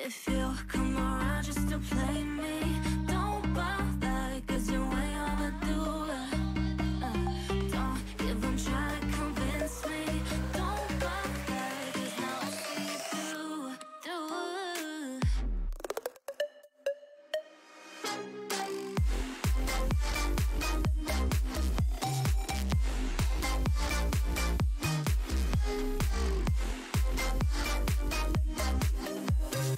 If you come around just to play me, don't bother, 'cause you're way overdue. Don't even try to convince me. Don't bother, 'cause now I see you do.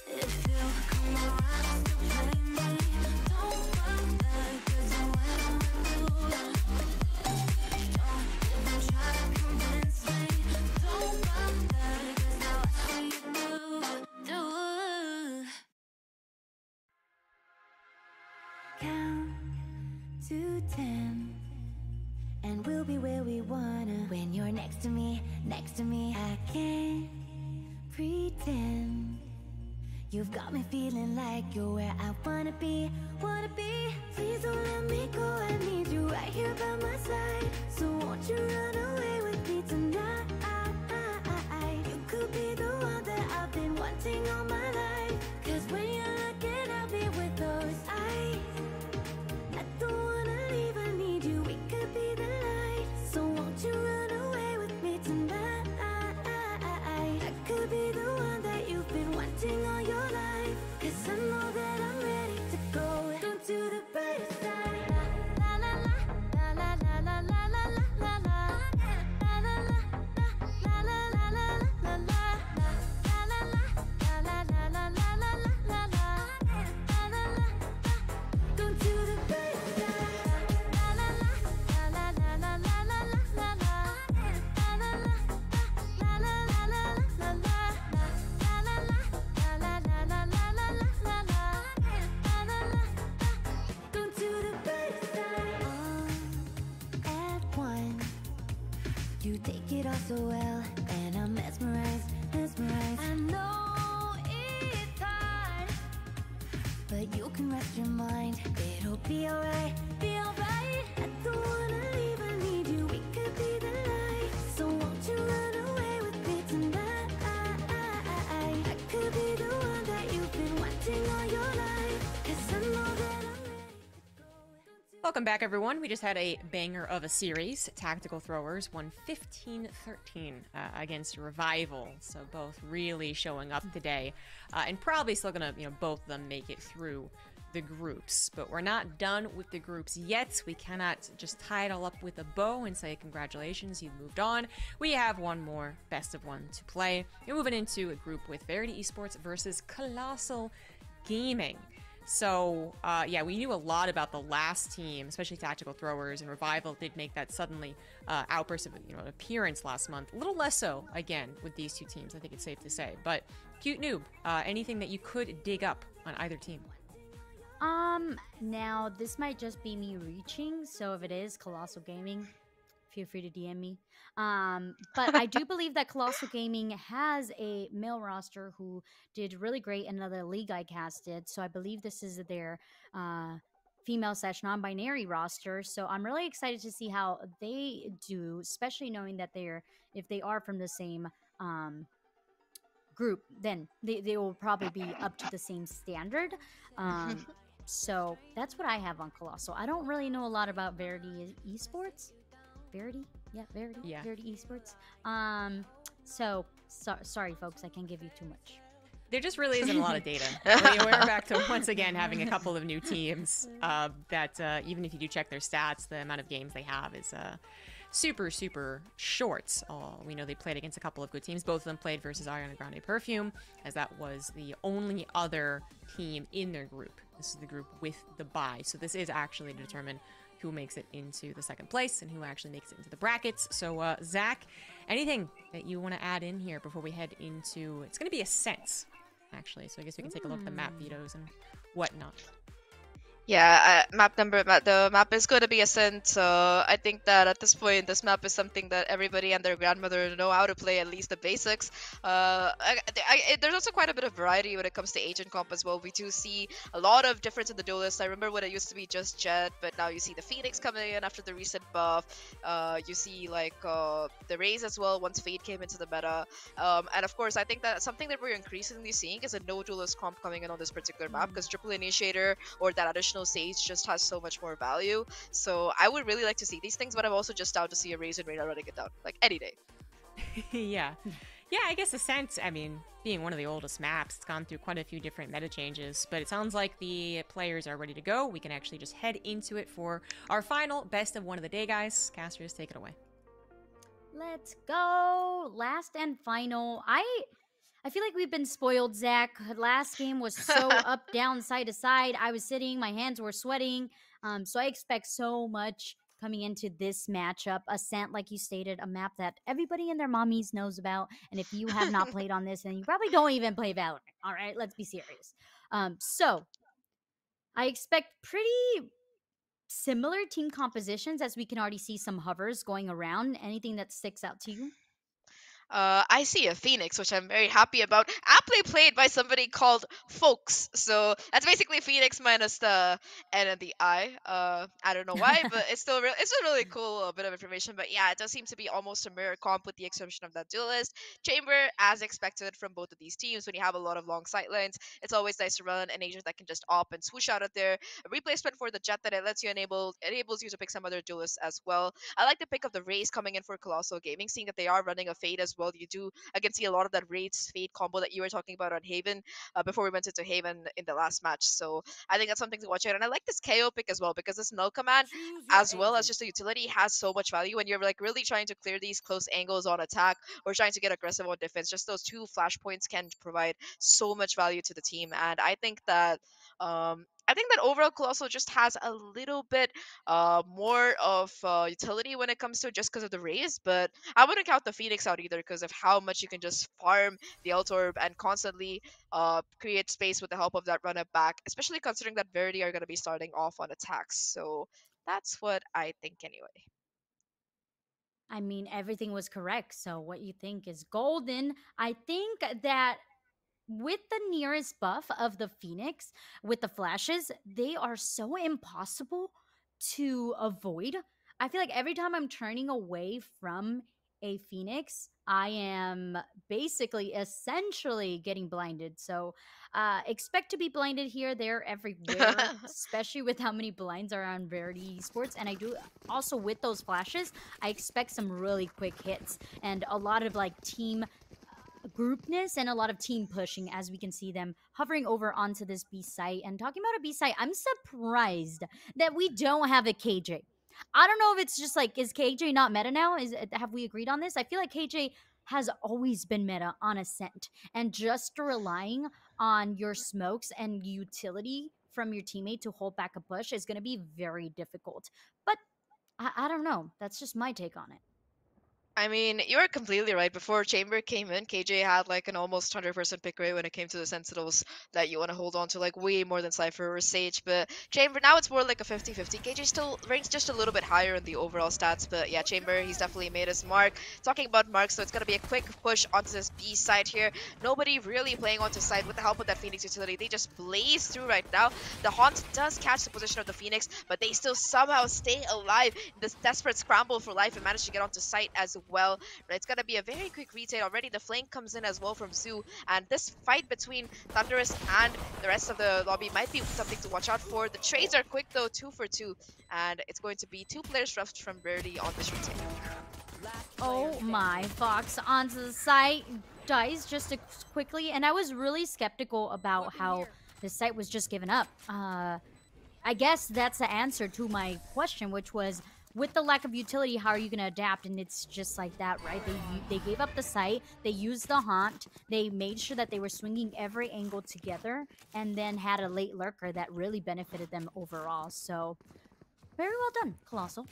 If you come around just to play me, don't bother, 'cause you're way overdue. Don't even try to convince me. Don't bother, 'cause now I see you do. Count to 10, and we'll be where we wanna. When you're next to me, I can't pretend. You've got me feeling like you're where I wanna be. Please don't let me go, I need you right here by my side. So won't you run away with me tonight? You could be the one that I've been wanting all my life. 'Cause when you're looking at me with those eyes, I don't wanna leave, I need you, we could be the light. So won't you run away with me tonight? I could be the one that you've been wanting all your life. 'Cause I know that I'm ready to go. Down to the brighter side. La la la, la la la la la la la la. La la la, la la la la la la. La la la, la la la la la la la la. La la la, down to the brighter side. La la la, la la la la la la la la. La la la, la la la la la la. La la la, la la la la la la la la. La la la, down to the brighter side. All at once, you take it all so well, and I'm mesmerized. I know it's hard, but you can rest your mind. It'll be alright. I don't wanna leave, I need you, we could be the light. So won't you run away with me tonight? I could be the one that you've been wanting all your life. 'Cause I know that I'm ready to go. Welcome back, everyone. We just had a banger of a series. Tactical Throwers won 15-13 against Revival. So both really showing up today, and probably still gonna, both of them make it through the groups. But we're not done with the groups yet. We cannot just tie it all up with a bow and say congratulations, you've moved on. We have one more best of one to play. We're moving into a group with Verity Esports versus Colossal Gaming. So, yeah, we knew a lot about the last team, especially Tactical Throwers, and Revival did make that suddenly outburst of an appearance last month. A little less so, again, with these two teams, I think it's safe to say. But, Cute Noob, anything that you could dig up on either team? Now this might just be me reaching, so if it is Colossal Gaming, feel free to DM me. But I do believe that Colossal Gaming has a male roster who did really great in another league I casted. So I believe this is their female/non-binary roster. So I'm really excited to see how they do, especially knowing that if they are from the same group, then they will probably be up to the same standard. So that's what I have on Colossal. I don't really know a lot about Verity Esports. Verity? Yeah, Verity. Yeah. Verity Esports. Sorry, folks, I can't give you too much. There just really isn't a lot of data. We're back to, once again, having a couple of new teams that even if you do check their stats, the amount of games they have is super, super short. We know they played against a couple of good teams. Both of them played versus Ariana Grande Perfume, as that was the only other team in their group. This is the group with the bye. So this is actually to determine who makes it into the second place and who actually makes it into the brackets. So, Zach, anything that you want to add in here before we head into... It's going to be a sense, actually. So I guess we can take a look at the map vetoes and whatnot. Yeah, the map is going to be Ascent. So I think that at this point, this map is something that everybody and their grandmother know how to play, at least the basics. There's also quite a bit of variety when it comes to agent comp as well. We do see a lot of difference in the duelists. I remember when it used to be just Jet, but now you see the Phoenix coming in after the recent buff. You see like the Raze as well once Fade came into the meta. And of course, I think that something that we're increasingly seeing is a no duelist comp coming in on this particular map, because Triple Initiator or that additional Sage just has so much more value. So I would really like to see these things, but I'm also just down to see a Raze and Reyna running it down, like any day. Yeah. Yeah, I guess Ascent, I mean, being one of the oldest maps, it's gone through quite a few different meta changes, but it sounds like the players are ready to go. We can actually just head into it for our final best of one of the day, guys. Casters, take it away. Let's go. Last and final. I feel like we've been spoiled, Zach. Last game was so up, down, side to side. I was sitting, my hands were sweating. So I expect so much coming into this matchup. Ascent, like you stated, a map that everybody and their mommies knows about. And if you have not played on this, then you probably don't even play Valorant. All right, let's be serious. So I expect pretty similar team compositions, as we can already see some hovers going around. Anything that sticks out to you? I see a Phoenix, which I'm very happy about. Aptly played by somebody called Folks. So that's basically Phoenix minus the N and the I. I don't know why, but it's a really cool bit of information. But yeah, it does seem to be almost a mirror comp with the exception of that duelist. Chamber, as expected from both of these teams, when you have a lot of long sight lines, it's always nice to run an agent that can just op and swoosh out of there. A replacement for the Jet that it lets you enables you to pick some other duelists as well. I like the pick of the Raze coming in for Colossal Gaming, seeing that they are running a Fade as well. You do, I can see a lot of that Raze Fade combo that you were talking about on Haven before we went into Haven in the last match. So I think that's something to watch out. And I like this KO pick as well, because this null command, as well as just a utility, has so much value when you're like really trying to clear these close angles on attack or trying to get aggressive on defense. Just those two flashpoints can provide so much value to the team. And I think that overall Colossal just has a little bit more of utility when it comes to just because of the Raze, but I wouldn't count the Phoenix out either because of how much you can just farm the Altorb and constantly create space with the help of that run up back, especially considering that Verity are going to be starting off on attacks. So that's what I think anyway. I mean, everything was correct. So what you think is golden. I think that with the nearest buff of the Phoenix, with the flashes, they are so impossible to avoid. I feel like every time I'm turning away from a Phoenix, I am basically essentially getting blinded. So expect to be blinded here, there, everywhere, especially with how many blinds are on Verity Esports. And I do also, with those flashes, I expect some really quick hits and a lot of like team groupness and a lot of team pushing, as we can see them hovering over onto this B site. And talking about a B site, I'm surprised that we don't have a KJ. I don't know if it's just like, is KJ not meta now? Have we agreed on this? I feel like KJ has always been meta on Ascent, and just relying on your smokes and utility from your teammate to hold back a push is going to be very difficult. But I don't know. That's just my take on it. I mean, you are completely right. Before Chamber came in, KJ had like an almost 100% pick rate when it came to the Sentinels that you want to hold on to, like way more than Cypher or Sage. But Chamber, now it's more like a 50-50. KJ still ranks just a little bit higher in the overall stats. But yeah, Chamber, he's definitely made his mark. Talking about marks, so it's going to be a quick push onto this B side here. Nobody really playing onto side with the help of that Phoenix utility. They just blaze through right now. The Haunt does catch the position of the Phoenix, but they still somehow stay alive in this desperate scramble for life and manage to get onto site as well. It's gonna be a very quick retake already. The flank comes in as well from Zoo, and this fight between Thunderous and the rest of the lobby might be something to watch out for. The trades are quick though, 2 for 2, and it's going to be 2 players left from Verity on this retake. Oh my, Fox onto the site, dies just quickly, and I was really skeptical about how the site was just given up. I guess that's the answer to my question, which was, with the lack of utility, how are you going to adapt? And it's just like that, right? They gave up the site, they used the haunt, they made sure that they were swinging every angle together, and then had a late lurker that really benefited them overall. So, very well done, Colossal.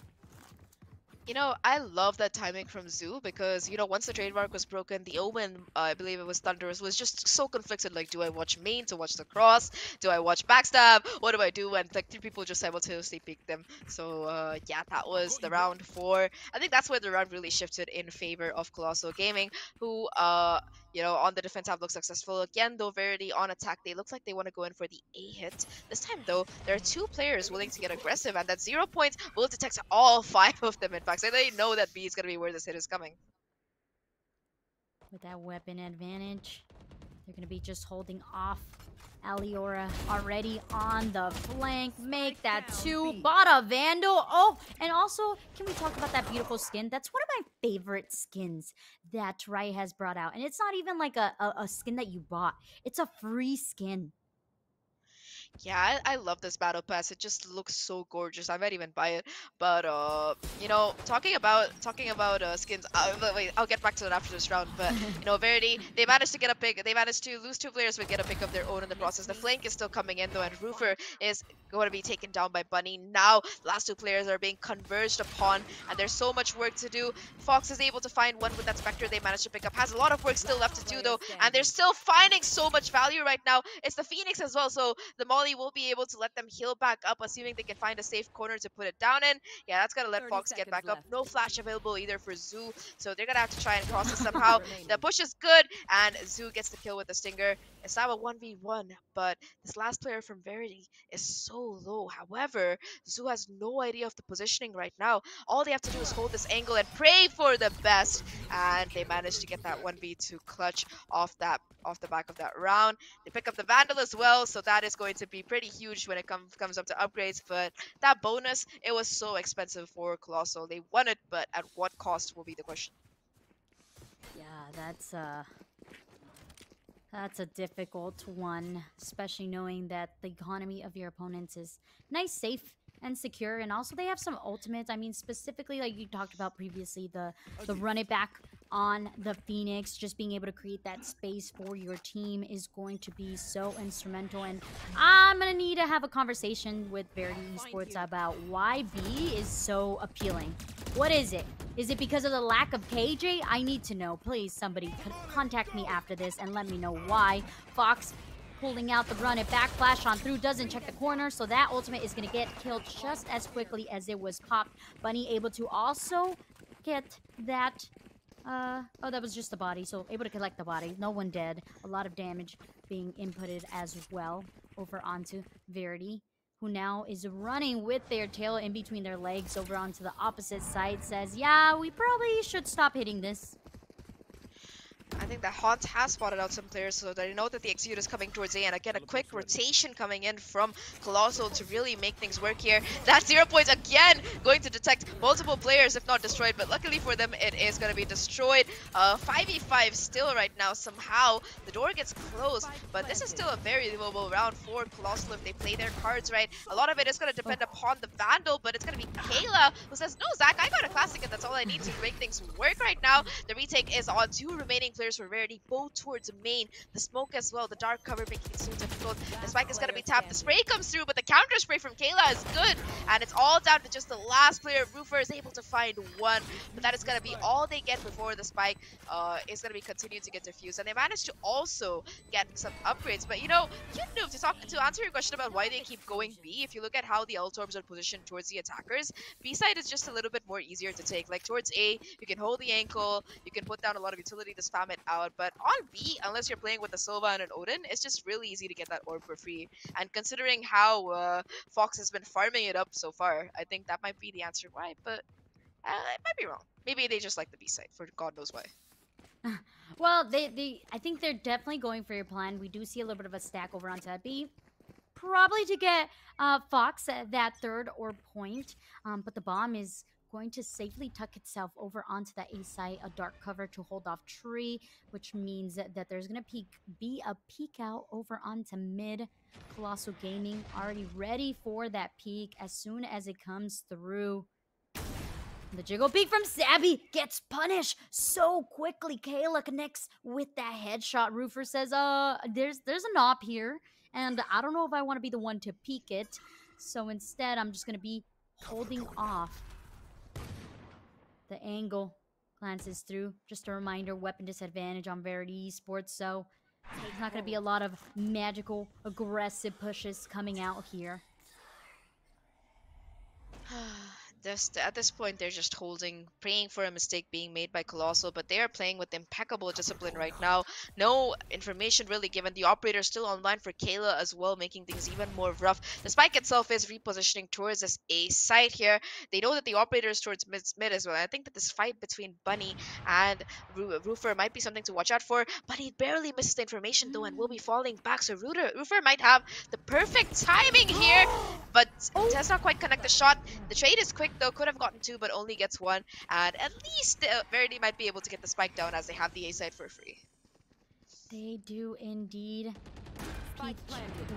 You know, I love that timing from Zoo because, once the trademark was broken, the Omen, I believe it was Thunderous, was just so conflicted. Like, do I watch main to watch the cross? Do I watch backstab? What do I do? And like three people just simultaneously picked them. So, yeah, that was the round four. I think that's where the round really shifted in favor of Colossal Gaming, who, on the defense have looked successful again. Though Verity on attack, they look like they want to go in for the A hit. This time, though, there are two players willing to get aggressive, and that 0 points will detect all five of them, in fact. So they know that B is going to be where this hit is coming. With that weapon advantage, they're going to be just holding off. Aliora already on the flank. Make that two. Bought a Vandal. Oh, and also, can we talk about that beautiful skin? That's one of my favorite skins that Riot has brought out. And it's not even like a skin that you bought. It's a free skin. Yeah, I love this battle pass. It just looks so gorgeous. I might even buy it. But talking about skins. Wait, I'll get back to that after this round. But Verity, they managed to get a pick. They managed to lose two players, but get a pick of their own in the process. The flank is still coming in though, and Roofer is going to be taken down by Bunny. Now, the last two players are being converged upon, and there's so much work to do. Fox is able to find one with that Spectre they managed to pick up. Has a lot of work still left to do though, and they're still finding so much value right now. It's the Phoenix as well, so the Molly will be able to let them heal back up, assuming they can find a safe corner to put it down in. Yeah, that's gonna let Fox get back up. No flash available either for Zoo, so they're gonna have to try and cross it somehow. The push is good, and Zoo gets the kill with the Stinger. It's now a 1v1, but this last player from Verity is so low. However, Zoo has no idea of the positioning right now. All they have to do is hold this angle and pray for the best, and they managed to get that 1v2 clutch off the back of that round. They pick up the Vandal as well, so that is going to be pretty huge when it comes up to upgrades. But that bonus, it was so expensive for Colossal. They won it, but at what cost will be the question. Yeah, that's a difficult one, especially knowing that the economy of your opponents is nice, safe, and secure, and also they have some ultimates. I mean, specifically, like you talked about previously, the run it back on the Phoenix, just being able to create that space for your team is going to be so instrumental. And I'm gonna need to have a conversation with Verity Esports about why B is so appealing. What is it? Is it because of the lack of KJ? I need to know. Please, somebody contact me after this and let me know why. Fox pulling out the run it back, flash on through, doesn't check the corner, so that ultimate is going to get killed just as quickly as it was popped. Bunny able to also get that, oh, that was just the body, so able to collect the body. No one dead. A lot of damage being inputted as well over onto Verity, who now is running with their tail in between their legs over onto the opposite side, says, yeah, we probably should stop hitting this. I think that Haunt has spotted out some players, so they know that the Execute is coming towards A, and again, a quick rotation coming in from Colossal to really make things work here. That 0 points again going to detect multiple players, if not destroyed, but luckily for them, it is going to be destroyed. 5v5 still right now. Somehow, the door gets closed, but this is still a very livable round for Colossal if they play their cards right. A lot of it is going to depend upon the Vandal, but it's going to be Kayla who says, no, Zach, I got a classic, and that's all I need to make things work right now. The retake is on two remaining players for Verity, both towards main. The smoke as well, the dark cover making it so difficult. The spike is going to be tapped. The spray comes through, but the counter spray from Kayla is good. And it's all down to just the last player. Roofer is able to find one, but that is going to be all they get before the spike is going to be continued to get diffused. And they managed to also get some upgrades. But to answer your question about why they keep going B, if you look at how the ult orbs are positioned towards the attackers, B side is just a little bit more easier to take. Like towards A, you can hold the ankle, you can put down a lot of utility to spam it out, but on B, unless you're playing with a Sova and an Odin, it's just really easy to get that orb for free. And considering how Fox has been farming it up so far, I think that might be the answer why, but it might be wrong. Maybe they just like the B side for God knows why. Well, I think they're definitely going for your plan. We do see a little bit of a stack over onto that B, probably to get Fox at that third orb point, but the bomb is going to safely tuck itself over onto the A side, a dark cover to hold off tree, which means that there's going to be a peek out over onto mid. Colossal Gaming already ready for that peek as soon as it comes through. The jiggle peek from Sabby gets punished so quickly. Kayla connects with that headshot. Roofer says, there's an op here, and I don't know if I want to be the one to peek it. So instead, I'm just going to be holding off. The angle glances through. Just a reminder, weapon disadvantage on Verity Esports, so there's not going to be a lot of magical, aggressive pushes coming out here. At this point, they're just holding, praying for a mistake being made by Colossal, but they are playing with impeccable discipline right now. No information really given. The operator is still online for Kayla as well, making things even more rough. The spike itself is repositioning towards this A site here. They know that the operator is towards mid as well. I think that this fight between Bunny and Roofer might be something to watch out for, but he barely misses the information though and will be falling back. So Roofer might have the perfect timing here, but does not quite connect the shot. The trade is quick though, could have gotten two, but only gets one. And at least Verity might be able to get the spike down as they have the A side for free. They do indeed. Peach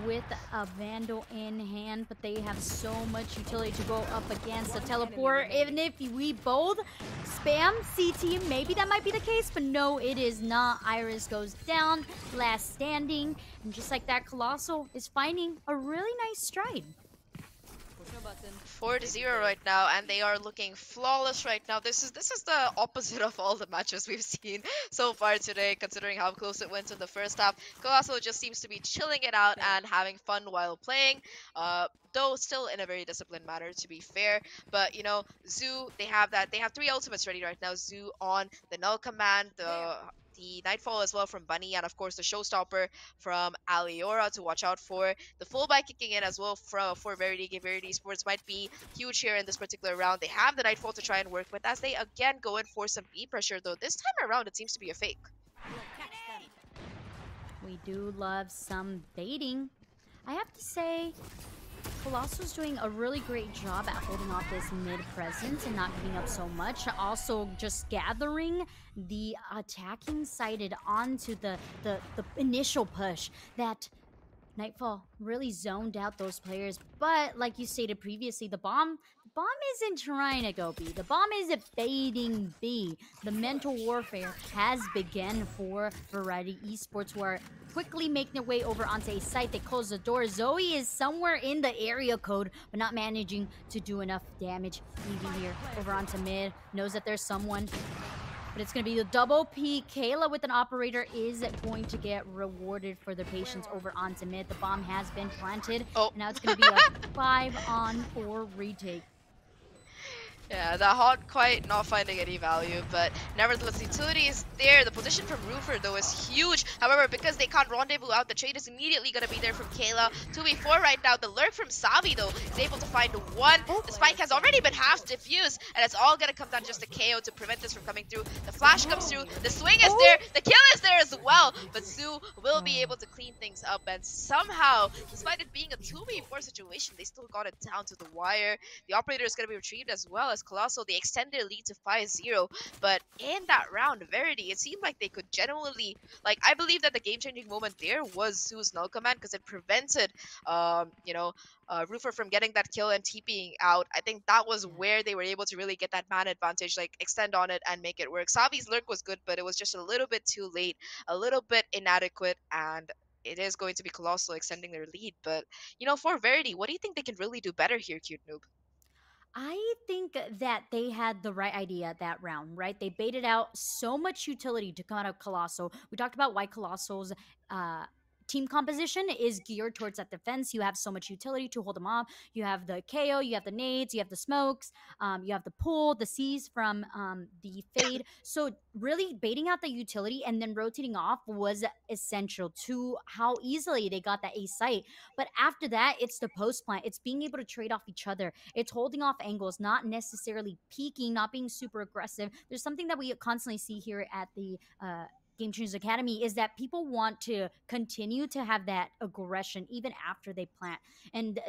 with a Vandal in hand, but they have so much utility to go up against the teleport. Even if we both spam CT, maybe that might be the case, but no, it is not. Iris goes down, last standing, and just like that, Colossal is finding a really nice stride. 4-0 right now, and they are looking flawless right now. This is the opposite of all the matches we've seen so far today, considering how close it went in the first half. Colossal just seems to be chilling it out and having fun while playing. Though still in a very disciplined manner, to be fair. But you know, Zoo, they have three ultimates ready right now. Zoo on the Null Command, the Nightfall as well from Bunny, and of course the Showstopper from Aliora to watch out for. The full buy kicking in as well for Verity. Verity Sports might be huge here in this particular round. They have the Nightfall to try and work with as they again go in for some B pressure, though this time around it seems to be a fake. We do love some baiting. I have to say, Colossal's doing a really great job at holding off this mid presence and not giving up so much. Also, just gathering the attacking sided onto the initial push. That Nightfall really zoned out those players. But like you stated previously, the bomb isn't trying to go B. The bomb is baiting B. The mental warfare has begun for Verity Esports, who are quickly making their way over onto a site. They close the door. Zoe is somewhere in the area code, but not managing to do enough damage. Leaving here over onto mid. Knows that there's someone. But it's going to be the double P. Kayla with an operator is going to get rewarded for their patience over onto mid. The bomb has been planted. Oh. And now it's going to be a 5-on-4 retake. Yeah, the hot quite not finding any value, but nevertheless, utility is there. The position from Roofer, though, is huge. However, because they can't rendezvous out, the trade is immediately going to be there from Kayla. 2v4 right now. The lurk from Savi, though, is able to find one. The spike has already been half diffused, and it's all going to come down just to KO to prevent this from coming through. The flash comes through. The swing is there. The kill is there as well, but Sue will be able to clean things up, and somehow, despite it being a 2v4 situation, they still got it down to the wire. The operator is going to be retrieved as well as Colossal. They extend their lead to 5-0, but in that round, Verity, it seemed like they could genuinely, like, I believe that the game-changing moment there was Zoo's null command, because it prevented, Roofer from getting that kill and TPing out. I think that was where they were able to really get that man advantage, like, extend on it and make it work. Savi's lurk was good, but it was just a little bit too late, a little bit inadequate, and it is going to be Colossal extending their lead. But, you know, for Verity, what do you think they can really do better here, Cute Noob? I think that they had the right idea that round, right? They baited out so much utility to come out of Colossal. We talked about why Colossal's team composition is geared towards that defense. You have so much utility to hold them off. You have the KO, you have the nades, you have the smokes, you have the pull, the C's from the fade. So really baiting out the utility and then rotating off was essential to how easily they got that A site. But after that, it's the post plant. It's being able to trade off each other. It's holding off angles, not necessarily peeking, not being super aggressive. There's something that we constantly see here at the Game Changers Academy is that people want to continue to have that aggression even after they plant. And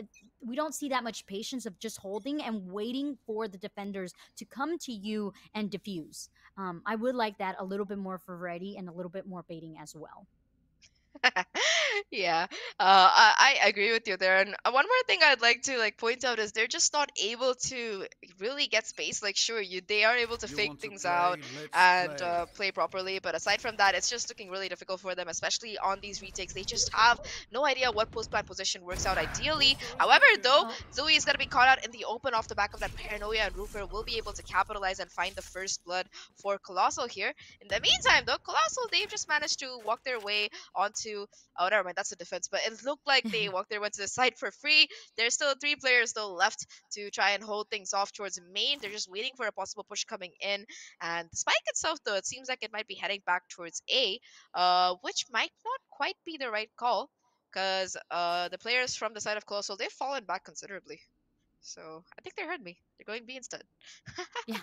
we don't see that much patience of just holding and waiting for the defenders to come to you and defuse. I would like that a little bit more for Verity and a little bit more baiting as well. Yeah, I agree with you there. And one more thing I'd like to like point out is they're just not able to really get space. Like, sure, they are able to You fake want to things out play? Let's and play. play properly, but aside from that, it's just looking really difficult for them, especially on these retakes. They just have no idea what post plant position works out ideally. Buffer is However, ready. though, Oh, Zoe is gonna be caught out in the open off the back of that paranoia, and Roofer will be able to capitalize and find the first blood for Colossal here. In the meantime, though, Colossal they've just managed to walk their way onto. Oh, never mind. That's the defense. But it looked like they walked their way to the site for free. There's still three players though left to try and hold things off towards main. They're just waiting for a possible push coming in. And the spike itself, though, it seems like it might be heading back towards A, which might not quite be the right call because the players from the side of Colossal they've fallen back considerably. So I think they heard me. They're going B instead. yeah.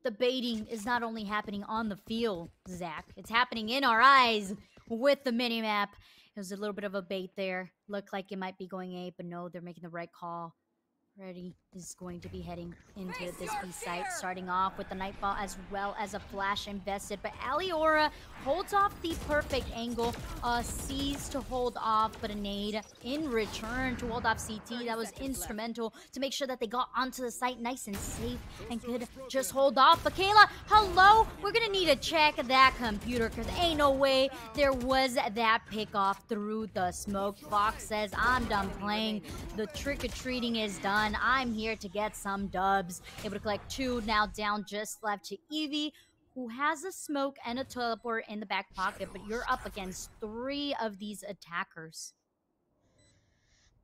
The baiting is not only happening on the field, Zach. It's happening in our eyes with the minimap. It was a little bit of a bait there. Looked like it might be going A, but no, they're making the right call. Verity is going to be heading into this B site, starting off with the Nightfall as well as a flash invested. But Aliora holds off the perfect angle, sees to hold off, but a nade in return to hold off CT. That was instrumental to make sure that they got onto the site nice and safe and could just hold off. But Kayla, hello? We're gonna need to check that computer because ain't no way there was that pick off through the smoke. Fox says, I'm done playing. The trick-or-treating is done. I'm here to get some dubs. Able to collect 2, now down just left to Evie, who has a smoke and a teleport in the back pocket, but you're up against 3 of these attackers.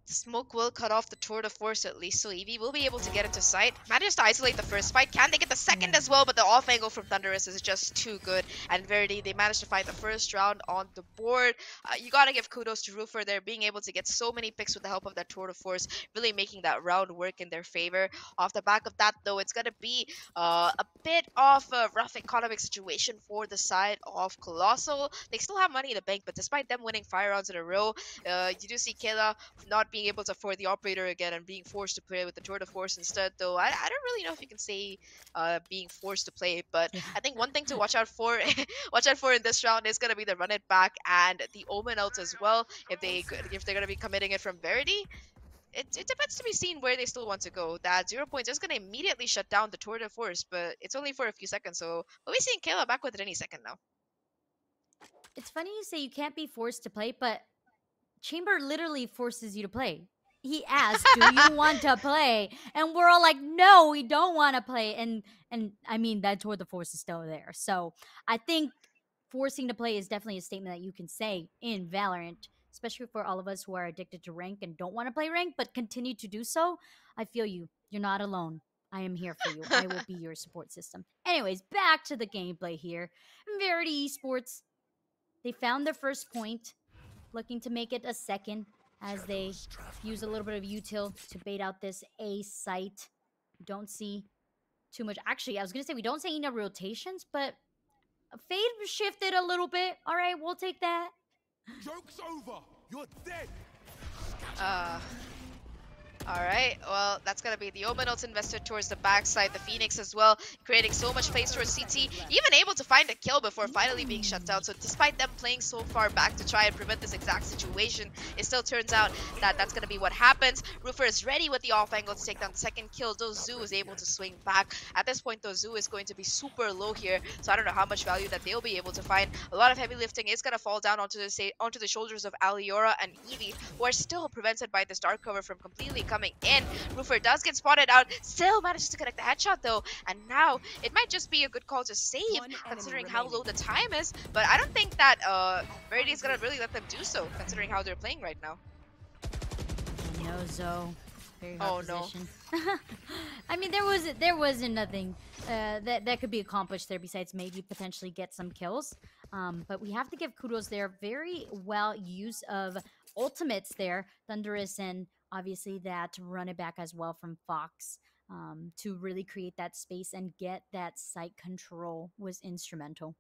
Smoke will cut off the tour de force at least, so Eevee will be able to get into sight. Manages to isolate the first fight. Can they get the second as well? But the off angle from Thunderous is just too good. And Verity, they managed to find the first round on the board. You gotta give kudos to Roofer there, being able to get so many picks with the help of that tour de force, really making that round work in their favor. Off the back of that, though, it's gonna be a bit of a rough economic situation for the side of Colossal. They still have money in the bank, but despite them winning 5 rounds in a row, you do see Kayla not being able to afford the operator again and being forced to play with the tour de force instead. Though I don't really know if you can say being forced to play, but Yeah. I think one thing to watch out for watch out for in this round is gonna be the run it back and the omen outs as well. If they're gonna be committing it from Verity, it depends to be seen where they still want to go. That 0 points is going to immediately shut down the tour de force, but it's only for a few seconds, so we'll be seeing Kayla back with it any second now. It's funny you say you can't be forced to play, but Chamber literally forces you to play. He asks, "Do you want to play?" And we're all like, "No, we don't want to play." And I mean that toward the force is still there. So I think forcing to play is definitely a statement that you can say in Valorant, especially for all of us who are addicted to rank and don't want to play rank but continue to do so. I feel you. You're not alone. I am here for you. I will be your support system. Anyways, back to the gameplay here. Verity Esports, they found their first point, looking to make it a second as they use a little bit of util to bait out this A site. Don't see too much. Actually, I was going to say we don't see any rotations, but Fade shifted a little bit. All right, we'll take that. Joke's over. You're dead. Uh, Alright, well, that's gonna be the Omenals invested towards the backside, the Phoenix as well, creating so much space towards CT, even able to find a kill before finally being shut down. So despite them playing so far back to try and prevent this exact situation, it still turns out that that's gonna be what happens. Roofer is ready with the off angle to take down the second kill, though Zoo is able to swing back. At this point, though, Zoo is going to be super low here, so I don't know how much value that they'll be able to find. A lot of heavy lifting is gonna fall down onto the shoulders of Aliora and Evie, who are still prevented by this dark cover from completely coming in. Roofer does get spotted out, still manages to connect the headshot though, and now it might just be a good call to save considering how low the time is, but I don't think that Verity is gonna really let them do so considering how they're playing right now. No, Zoe. Very hard Oh, no. position. I mean, there wasn't nothing that could be accomplished there besides maybe potentially get some kills. But we have to give kudos there. Very well use of ultimates there, Thunderous, and obviously that run it back as well from Fox to really create that space and get that site control was instrumental.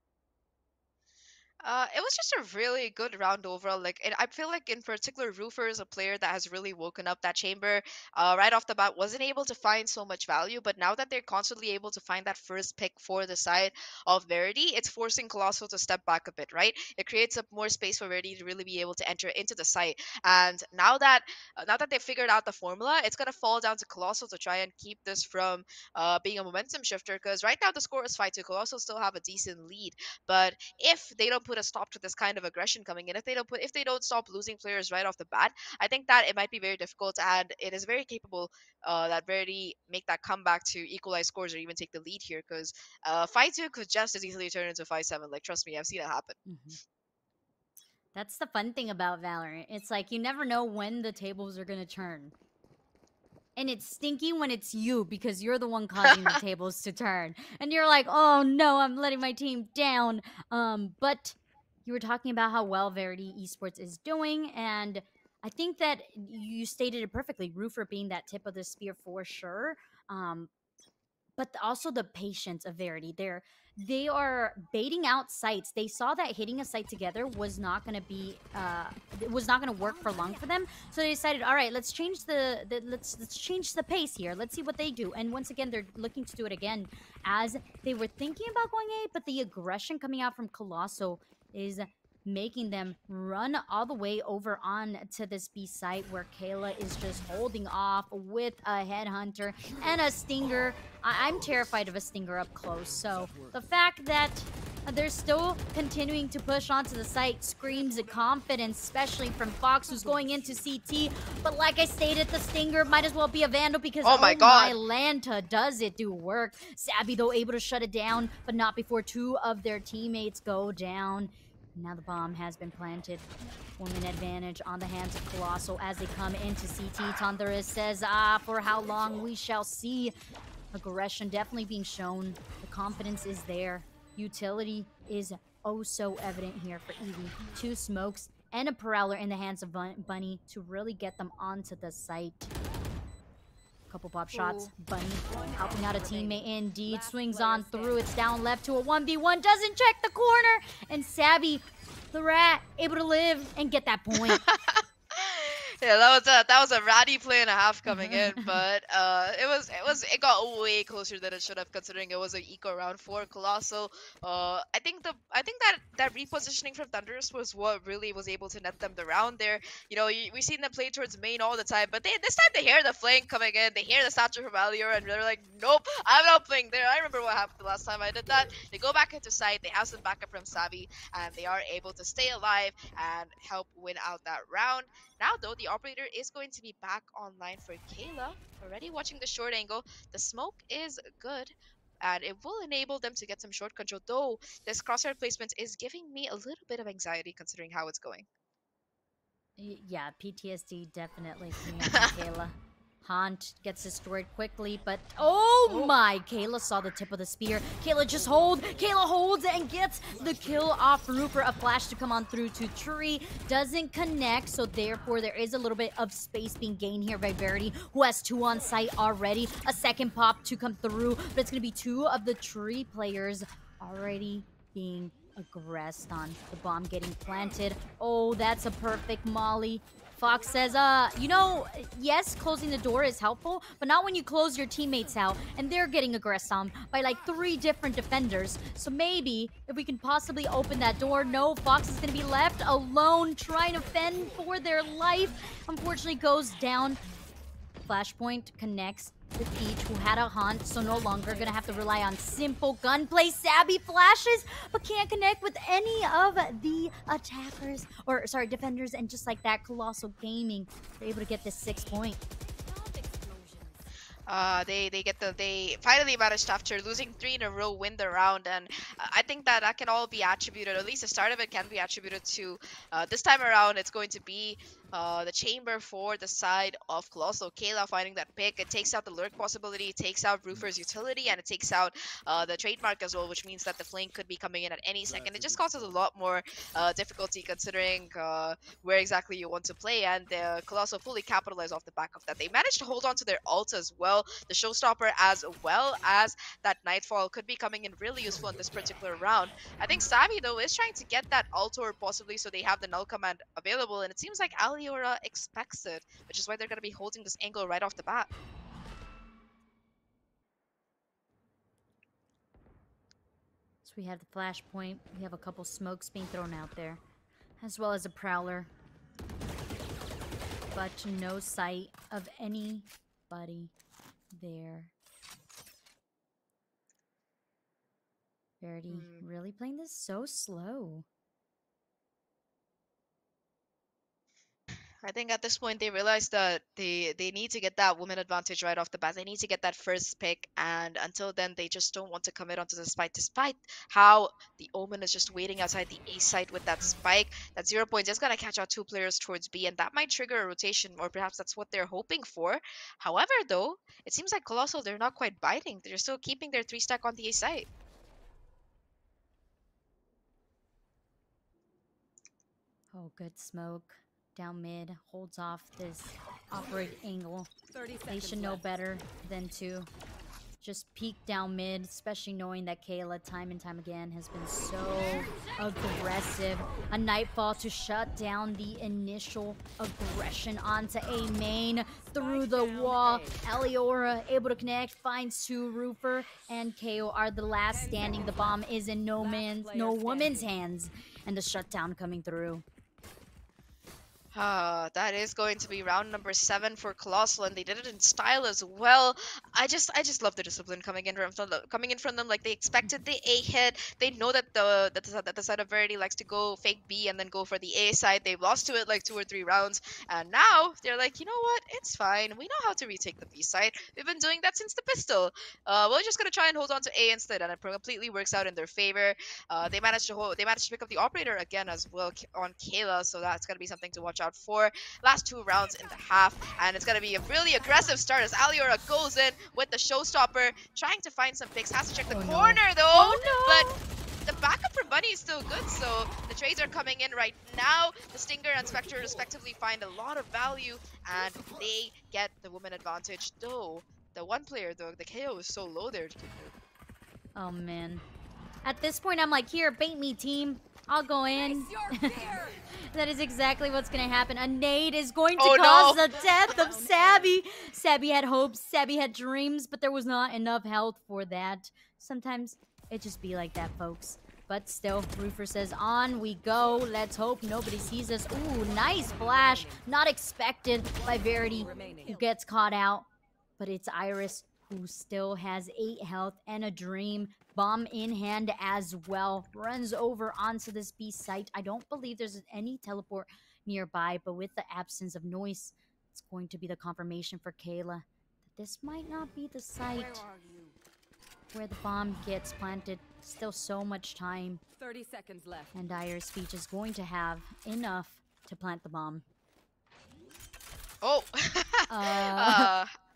It was just a really good round overall. Like, and I feel like in particular, Roofer is a player that has really woken up that chamber. Right off the bat, wasn't able to find so much value, but now that they're constantly able to find that first pick for the side of Verity, it's forcing Colossal to step back a bit, right? It creates up more space for Verity to really be able to enter into the site. And now that they've figured out the formula, it's gonna fall down to Colossal to try and keep this from being a momentum shifter. Because right now the score is 5-2. Colossal still have a decent lead, but if they don't put a stop to this kind of aggression coming in, if they don't stop losing players right off the bat, I think that it might be very difficult, and it is very capable that Verity make that comeback to equalize scores or even take the lead here, because 5-2 could just as easily turn into 5-7. Like, trust me, I've seen it happen. Mhm. That's the fun thing about Valorant. It's like you never know when the tables are gonna turn. And it's stinky when it's you because you're the one causing the tables to turn. And you're like, oh no, I'm letting my team down. But you were talking about how well Verity Esports is doing, and I think that you stated it perfectly. Roofer being that tip of the spear for sure. Um, but also the patience of Verity. They are baiting out sites. They saw that hitting a site together was not going to be it was not going to work for long for them. So they decided, all right, let's change let's change the pace here. Let's see what they do. And once again, they're looking to do it again as they were thinking about going A, but the aggression coming out from Colossal is making them run all the way over on to this B site where Kayla is just holding off with a headhunter and a stinger. I'm terrified of a stinger up close, so the fact that they're still continuing to push onto the site screams confidence, especially from Fox, who's going into CT. But like I stated, the stinger might as well be a vandal because Oh my God. Lanta does it do work. Sabby, though, able to shut it down, but not before two of their teammates go down. Now the bomb has been planted. Woman advantage on the hands of Colossal as they come into CT. Thunderous says, for how long we shall see. Aggression definitely being shown. The confidence is there. Utility is oh so evident here for Evie. Two smokes and a Prowler in the hands of Bunny to really get them onto the site. Couple pop shots. Bunny helping out a teammate indeed. Swings on through. It's down left to a 1v1. Doesn't check the corner. And Sabby, the rat, able to live and get that point. Yeah, that was a ratty play and a half coming in, but it got way closer than it should have, considering it was an eco round for Colossal. I think that repositioning from Thunderous was what really was able to net them the round there. You know, we've seen them play towards main all the time, but this time they hear the flank coming in, they hear the statue from Valior, and they're like, nope, I'm not playing there. I remember what happened the last time I did that. They go back into site, they have some backup from Savvy, and they are able to stay alive and help win out that round. Now, though, the operator is going to be back online for Kayla. Already watching the short angle. The smoke is good, and it will enable them to get some short control. Though, this crosshair placement is giving me a little bit of anxiety considering how it's going. Yeah, PTSD definitely coming up to Kayla. Haunt gets destroyed quickly, but oh my! Kayla saw the tip of the spear. Kayla just Kayla holds and gets the kill off Roofer. A flash to come on through to Tree. Doesn't connect, so therefore there is a little bit of space being gained here by Verity, who has two on site already. A second pop to come through, but it's going to be two of the Tree players already being aggressed on. The bomb getting planted. Oh, that's a perfect molly. Fox says, you know, yes, closing the door is helpful, but not when you close your teammates out and they're getting aggressed on by like 3 different defenders. So maybe if we can possibly open that door. No, Fox is going to be left alone trying to fend for their life. Unfortunately goes down. Flashpoint connects with Peach, who had a hunt, so no longer gonna have to rely on simple gunplay. Sabby flashes, but can't connect with any of the attackers, or sorry, defenders, and just like that, Colossal Gaming, they're able to get this 6 point. They finally managed, after losing 3 in a row, win the round, and I think that can all be attributed, or at least the start of it can be attributed to this time around. It's going to be the chamber for the side of Colossal. Kayla finding that pick. It takes out the lurk possibility, it takes out Roofer's utility, and it takes out the trademark as well, which means that the flank could be coming in at any second. It just causes a lot more difficulty considering where exactly you want to play, and Colossal fully capitalized off the back of that. They managed to hold on to their ult as well. The showstopper as well as that Nightfall could be coming in really useful in this particular round. I think Savvy, though, is trying to get that ult or possibly so they have the null command available, and it seems like Aliora expects it, which is why they're going to be holding this angle right off the bat. So we have the flashpoint. We have a couple smokes being thrown out there, as well as a prowler. But no sight of anybody there. Verity really playing this so slow. I think at this point they realize that they need to get that woman advantage right off the bat. They need to get that first pick, and until then they just don't want to commit onto the spike, despite how the Omen is just waiting outside the A site with that spike. That 0 point is gonna catch out 2 players towards B, and that might trigger a rotation, or perhaps that's what they're hoping for. However, though, it seems like Colossal, they're not quite biting. They're still keeping their 3-stack on the A site. Oh, good smoke. Down mid, holds off this operate angle. They should know better than to just peek down mid, especially knowing that Kayla time and time again has been so aggressive. A Nightfall to shut down the initial aggression onto A main through the wall. Aliora able to connect, finds 2 Roofer, and KO are the last standing. The bomb is in no woman's hands, and the shutdown coming through. That is going to be round number 7 for Colossal, and they did it in style as well. I just love the discipline coming in from them. Like, they expected the A hit. They know that the side of Verity likes to go fake B and then go for the A side. They've lost to it like 2 or 3 rounds, and now they're like, you know what? It's fine. We know how to retake the B side. We've been doing that since the pistol. We're just gonna try and hold on to A instead, and it completely works out in their favor. They managed to pick up the operator again as well on Kayla, so that's gonna be something to watch out for. Last 2 rounds in the half, and it's gonna be a really aggressive start as Aliora goes in with the showstopper, trying to find some picks. Has to check the corner though, but the backup from Bunny is still good, so the trades are coming in right now. The Stinger and Spectre respectively find a lot of value, and they get the woman advantage. Though the one player, though, the KO is so low there. Oh man. At this point, I'm like, here, bait me, team. I'll go in. That is exactly what's going to happen. A nade is going to cause the death of Sabby. Sabby had hopes, Sabby had dreams, but there was not enough health for that. Sometimes it just be like that, folks. But still, Roofer says, on we go. Let's hope nobody sees us. Ooh, nice flash. Not expected by Verity, who gets caught out. But it's Iris, who still has 8 health and a dream. Bomb in hand as well. Runs over onto this B site. I don't believe there's any teleport nearby, but with the absence of noise, it's going to be the confirmation for Kayla that this might not be the site where the bomb gets planted. Still so much time. 30 seconds left. And Iris Speech is going to have enough to plant the bomb. Oh,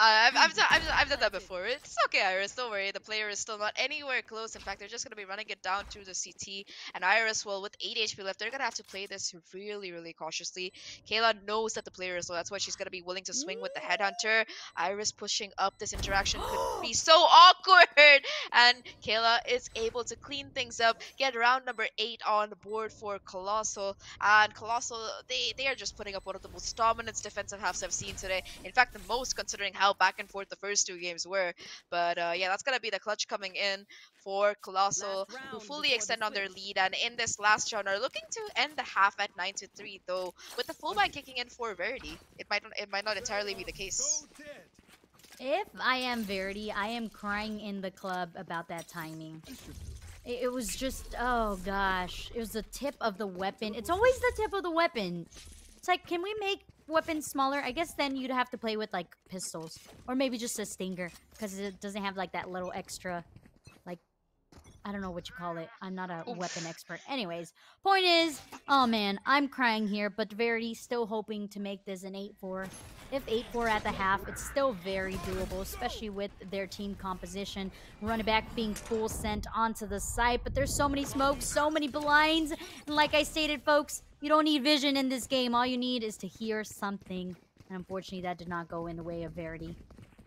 I've done that before. It's okay, Iris. Don't worry. The player is still not anywhere close. In fact, they're just gonna be running it down to the CT. And Iris, well, with 8 HP left, they're gonna have to play this really, really cautiously. Kayla knows that the player is low. That's why she's gonna be willing to swing with the headhunter. Iris pushing up. This interaction could be so awkward. And Kayla is able to clean things up. Get round number 8 on the board for Colossal. And Colossal, they are just putting up one of the most dominant defensive halves I've seen today. In fact, the most, considering how back and forth the first 2 games were. But yeah, that's gonna be the clutch coming in for Colossal, who fully extend on their lead, and in this last round are looking to end the half at 9-3. Though with the full buy kicking in for Verity, it might not entirely be the case. If I am Verity, I am crying in the club about that timing. It was just, oh gosh, it was the tip of the weapon. It's always the tip of the weapon. It's like, can we make weapons smaller? I guess then you'd have to play with like pistols, or maybe just a Stinger, because it doesn't have like that little extra like I don't know what you call it. I'm not a Oof. weapon expert. Anyways, point is, oh man, I'm crying here, but Verity still hoping to make this an 8-4. If 8-4 at the half, it's still very doable, especially with their team composition. Running back being full sent onto the site, but there's so many smokes, so many blinds. And like I stated, folks, you don't need vision in this game. All you need is to hear something. And unfortunately, that did not go in the way of Verity.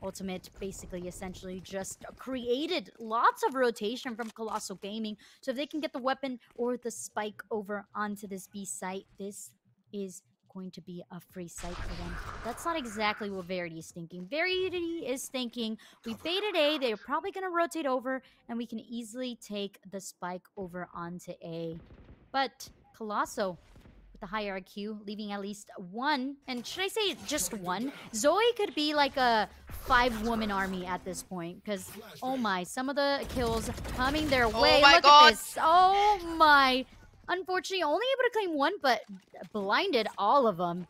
Ultimate basically essentially just created lots of rotation from Colossal Gaming. So if they can get the weapon or the spike over onto this B site, this is going to be a free site for them. That's not exactly what Verity is thinking. Verity is thinking, we baited A, they're probably going to rotate over, and we can easily take the spike over onto A. But Colossal, with the higher IQ, leaving at least one, and should I say just one? Zoe could be like a 5-woman army at this point, because, oh my, some of the kills coming their way. my Look God. at this. Oh my. Unfortunately, only able to claim one, but blinded all of them.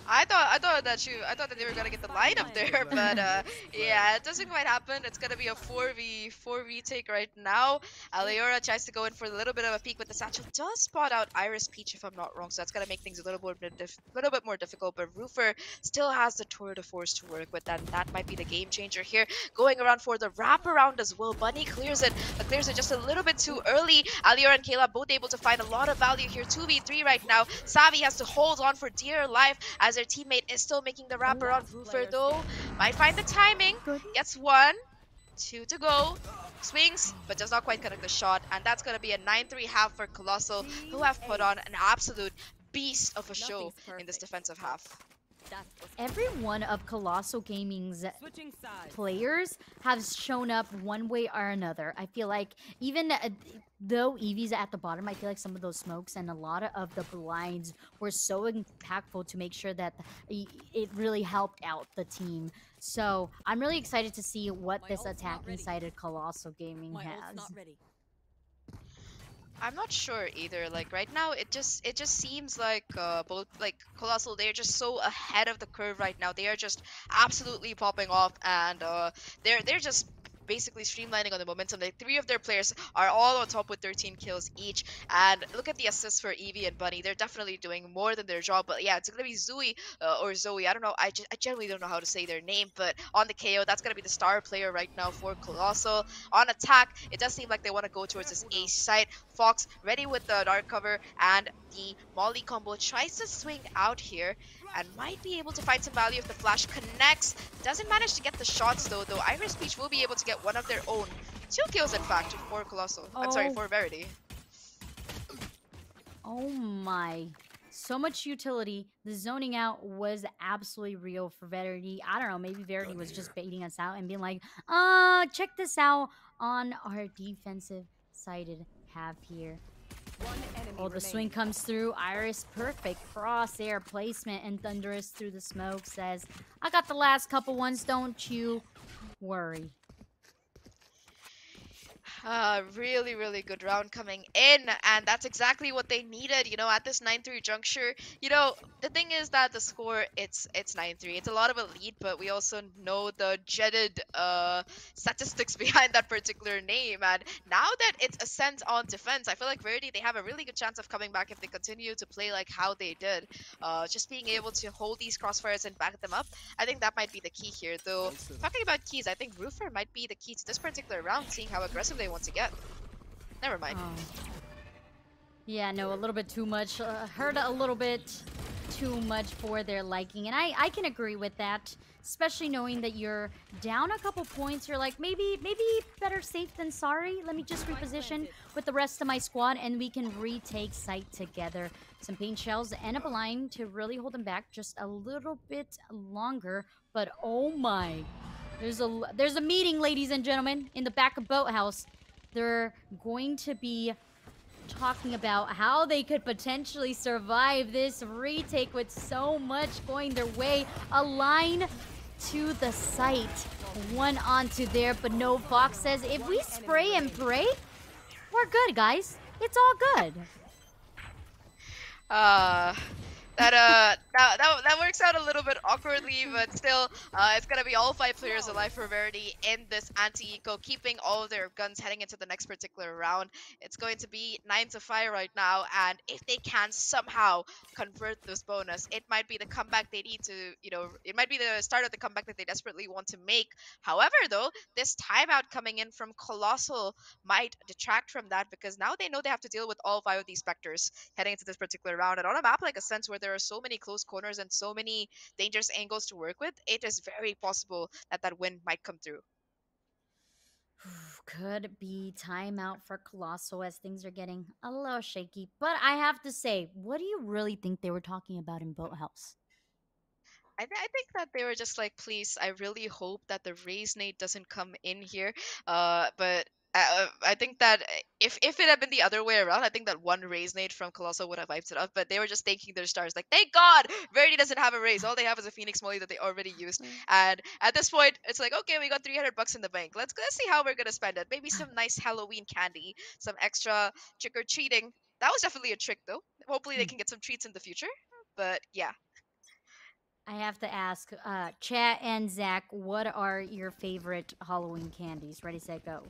I thought that they were gonna get the light up there, but yeah, it doesn't quite happen. It's gonna be a 4v4 retake right now. Aleora tries to go in for a little bit of a peek, but the satchel does spot out Iris Peach, if I'm not wrong, so that's gonna make things a little bit more difficult. But Roofer still has the tour de force to work with, and that might be the game changer here. Going around for the wraparound as well. Bunny clears it, but clears it just a little bit too early. Aleora and Kayla both able to find a lot of value here. 2v3 right now. Savi has to hold on for dear life as their teammate is still making the wraparound. Roofer though might find the timing. Gets 1, 2 to go. Swings, but does not quite connect the shot. And that's going to be a 9-3 half for Colossal, who have put on an absolute beast of a show in this defensive half. Every one of Colossal Gaming's players has shown up one way or another. I feel like even though Eevee's at the bottom, I feel like some of those smokes and a lot of the blinds were so impactful to make sure that it really helped out the team. So I'm really excited to see what this attacking side of Colossal Gaming has. I'm not sure either. Like right now, it just seems like both like Colossal, they're just so ahead of the curve right now. They are just absolutely popping off, and they're just basically streamlining on the momentum. Like 3 of their players are all on top with 13 kills each, and look at the assists for Eevee and Bunny. They're definitely doing more than their job. But yeah, it's gonna be Zoe or Zoe. I don't know. I generally don't know how to say their name, but on the KO, that's gonna be the star player right now for Colossal. On attack, it does seem like they want to go towards this ace site. Fox ready with the dark cover, and the Molly combo tries to swing out here and might be able to find some value if the flash connects. Doesn't manage to get the shots though. Iris Peach will be able to get one of their own. 2 kills in fact for Colossal. I'm sorry, for Verity. Oh my. So much utility. The zoning out was absolutely real for Verity. I don't know, maybe Verity was just baiting us out and being like, check this out on our defensive sided half here. Oh, the swing comes through. Iris, perfect crosshair placement, and Thunderous through the smoke says, I got the last couple ones, don't you worry. Really, really good round coming in, and that's exactly what they needed, you know, at this 9-3 juncture. You know, the thing is that the score, it's 9-3. It's a lot of a lead, but we also know the jetted statistics behind that particular name, and now that it's Ascent on defense, I feel like Verity, they have a really good chance of coming back if they continue to play like how they did. Just being able to hold these crossfires and back them up, I think that might be the key here. Though, talking about keys, I think Roofer might be the key to this particular round, seeing how aggressive they want to get. Never mind. Yeah, no, a little bit too much. Heard a little bit too much for their liking. And I can agree with that. Especially knowing that you're down a couple points. You're like, maybe better safe than sorry. Let me just reposition with the rest of my squad and we can retake site together. Some paint shells and a blind to really hold them back just a little bit longer. But oh my. There's a meeting, ladies and gentlemen, in the back of Boathouse. They're going to be talking about how they could potentially survive this retake with so much going their way. A line to the site, one onto there, but no. Fox says, if we spray and pray, we're good, guys. It's all good. That works out a little bit awkwardly, but still, it's gonna be all 5 players alive for Verity in this anti-eco, keeping all of their guns heading into the next particular round. It's going to be 9-5 right now, and if they can somehow convert this bonus, it might be the comeback they need to, it might be the start of the comeback that they desperately want to make. However, though, this timeout coming in from Colossal might detract from that because now they know they have to deal with all 5 of these specters heading into this particular round. And on a map like Ascent, where there are so many close corners and so many dangerous angles to work with, it is very possible that that win might come through. Could be timeout for Colossal as things are getting a little shaky. But I have to say, what do you really think they were talking about in Boathouse? I think that they were just like, please, I really hope that the Raise Nade doesn't come in here. But I think that if it had been the other way around, I think that one Raise Nade from Colossal would have wiped it up. But they were just thanking their stars, like, thank God, Verity doesn't have a raise. All they have is a Phoenix Molly that they already used. And at this point, it's like, okay, we got $300 in the bank. Let's see how we're gonna spend it. Maybe some nice Halloween candy, some extra trick or treating. That was definitely a trick, though. Hopefully, they can get some treats in the future. But yeah. I have to ask, Chat and Zach, what are your favorite Halloween candies? Ready, set, go.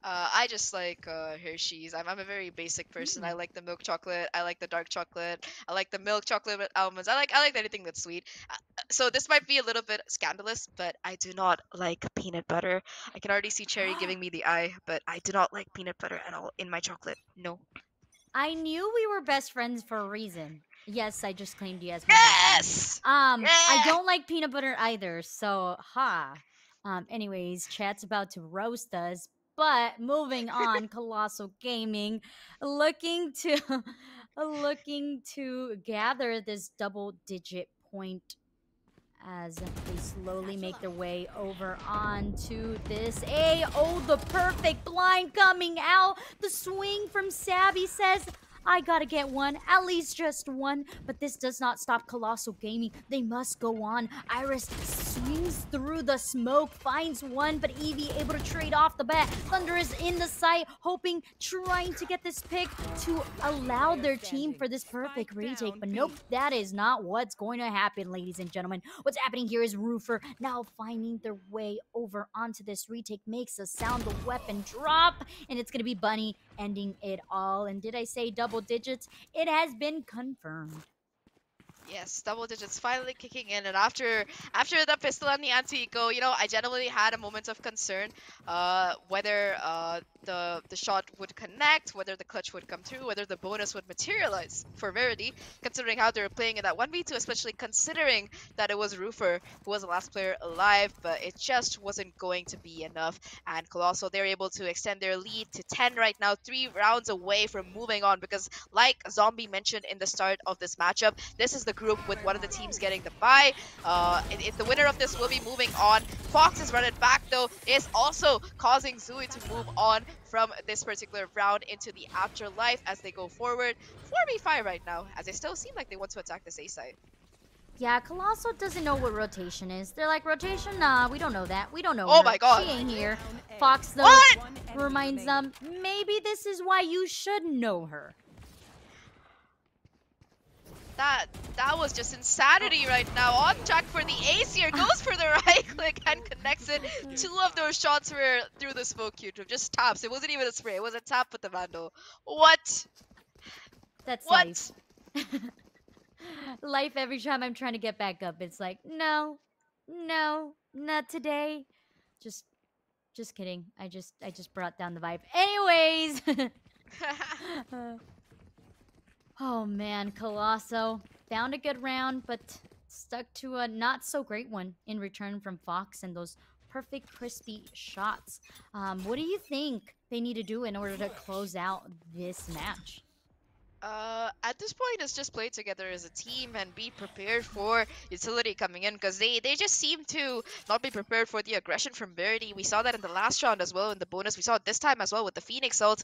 I just like Hershey's. I'm a very basic person. I like the milk chocolate. I like the dark chocolate. I like the milk chocolate with almonds. I like anything that's sweet. So this might be a little bit scandalous, but I do not like peanut butter. I can already see Cherry giving me the eye, but I do not like peanut butter at all in my chocolate. No. I knew we were best friends for a reason. Yes, I just claimed you as my best friend. Yes. I Yeah! don't like peanut butter either, so ha. Anyways, chat's about to roast us. But moving on, Colossal Gaming looking to looking to gather this double-digit point as they slowly make their way over onto this A. Oh, the perfect blind coming out. The swing from Savvy says, I gotta get one, at least just one. But this does not stop Colossal Gaming. They must go on. Iris swings through the smoke, finds one, but Eevee able to trade off the bat. Thunder is in the sight, hoping, trying to get this pick to allow their team for this perfect retake. But nope, that is not what's going to happen, ladies and gentlemen. What's happening here is Roofer now finding their way over onto this retake, makes a sound, the weapon drop, and it's going to be Bunny ending it all. And did I say double digits? It has been confirmed. Yes, double digits finally kicking in, and after the pistol and the anti-eco, I genuinely had a moment of concern, whether the shot would connect, whether the clutch would come through, whether the bonus would materialize for Verity, considering how they were playing in that 1v2, especially considering that it was Roofer who was the last player alive, but it just wasn't going to be enough. And Colossal, they're able to extend their lead to 10 right now, 3 rounds away from moving on, because like Zombie mentioned in the start of this matchup, this is the group with one of the teams getting the bye. The winner of this will be moving on. Fox is running back though, is also causing Zui to move on from this particular round into the afterlife as they go forward. 4v5 right now, as they still seem like they want to attack this A side. Yeah, Colossal doesn't know what rotation is. They're like, rotation? Nah, we don't know that. We don't know Oh her. my god. She ain't here. Fox, though, What? reminds them, maybe this is why you should know her. That was just insanity right now. On track for the ace here. Goes for the right click and connects it. 2 of those shots were through the smoke cube. Just taps. It wasn't even a spray. It was a tap with the Vandal. What? That's What? life. Life every time I'm trying to get back up. It's like, no, not today. Just kidding. I just brought down the vibe. Anyways. Oh man, Colosso found a good round, but stuck to a not so great one in return from Fox and those perfect crispy shots. What do you think they need to do in order to close out this match? At this point, it's just play together as a team and be prepared for utility coming in, because they just seem to not be prepared for the aggression from Verity. We saw that in the last round as well in the bonus. We saw it this time as well with the Phoenix ult.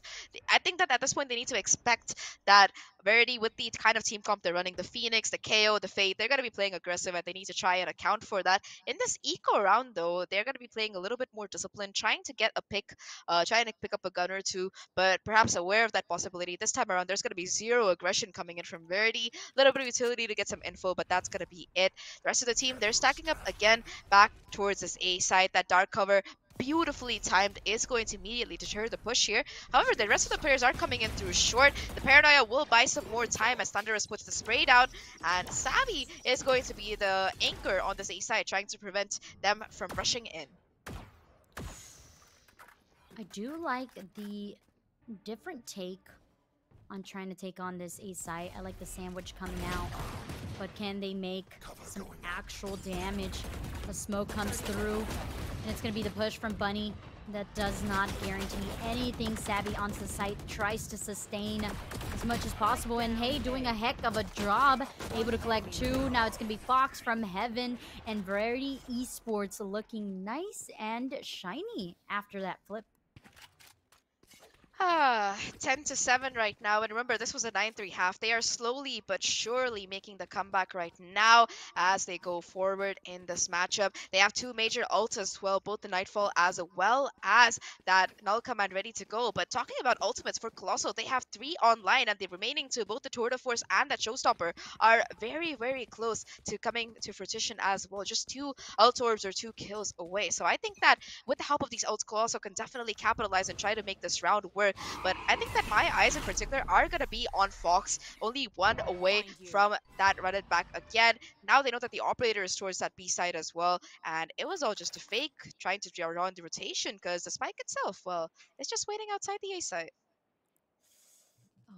I think that at this point they need to expect that Verity, with the kind of team comp they're running, the Phoenix, the KO, the Fate, they're going to be playing aggressive, and they need to try and account for that. In this eco round though, they're going to be playing a little bit more disciplined, trying to get a pick, trying to pick up a gun or two, but perhaps aware of that possibility. This time around, there's going to be zero aggression rotation coming in from Verity. A little bit of utility to get some info, but that's going to be it. The rest of the team, they're stacking up again back towards this A side. That dark cover, beautifully timed, is going to immediately deter the push here. However, the rest of the players are coming in through short. The Paranoia will buy some more time as Thunderous puts the spray down, and Savvy is going to be the anchor on this A side, trying to prevent them from rushing in. I do like the different take on trying to take on this A site. I like the sandwich coming out, but can they make some actual damage? The smoke comes through, and it's going to be the push from Bunny. That does not guarantee anything. Savvy onto the site, tries to sustain as much as possible, and hey, doing a heck of a job, able to collect 2. Now it's going to be Fox from Heaven, and Verity Esports looking nice and shiny after that flip. 10-7 right now, and remember, this was a 9-3 half. They are slowly but surely making the comeback right now as they go forward in this matchup. They have 2 major ults as well, both the Nightfall as well as that Null Command ready to go. But talking about ultimates for Colossal, they have 3 online, and the remaining 2, both the Tour de Force and that Showstopper, are very, very close to coming to fruition as well. Just 2 ult orbs or 2 kills away. So I think that with the help of these ults, Colossal can definitely capitalize and try to make this round work. But I think that my eyes in particular are going to be on Fox, only 1 away from that run it back again. Now they know that the operator is towards that B side as well, and it was all just a fake trying to draw on the rotation, because the spike itself, well, it's just waiting outside the A side.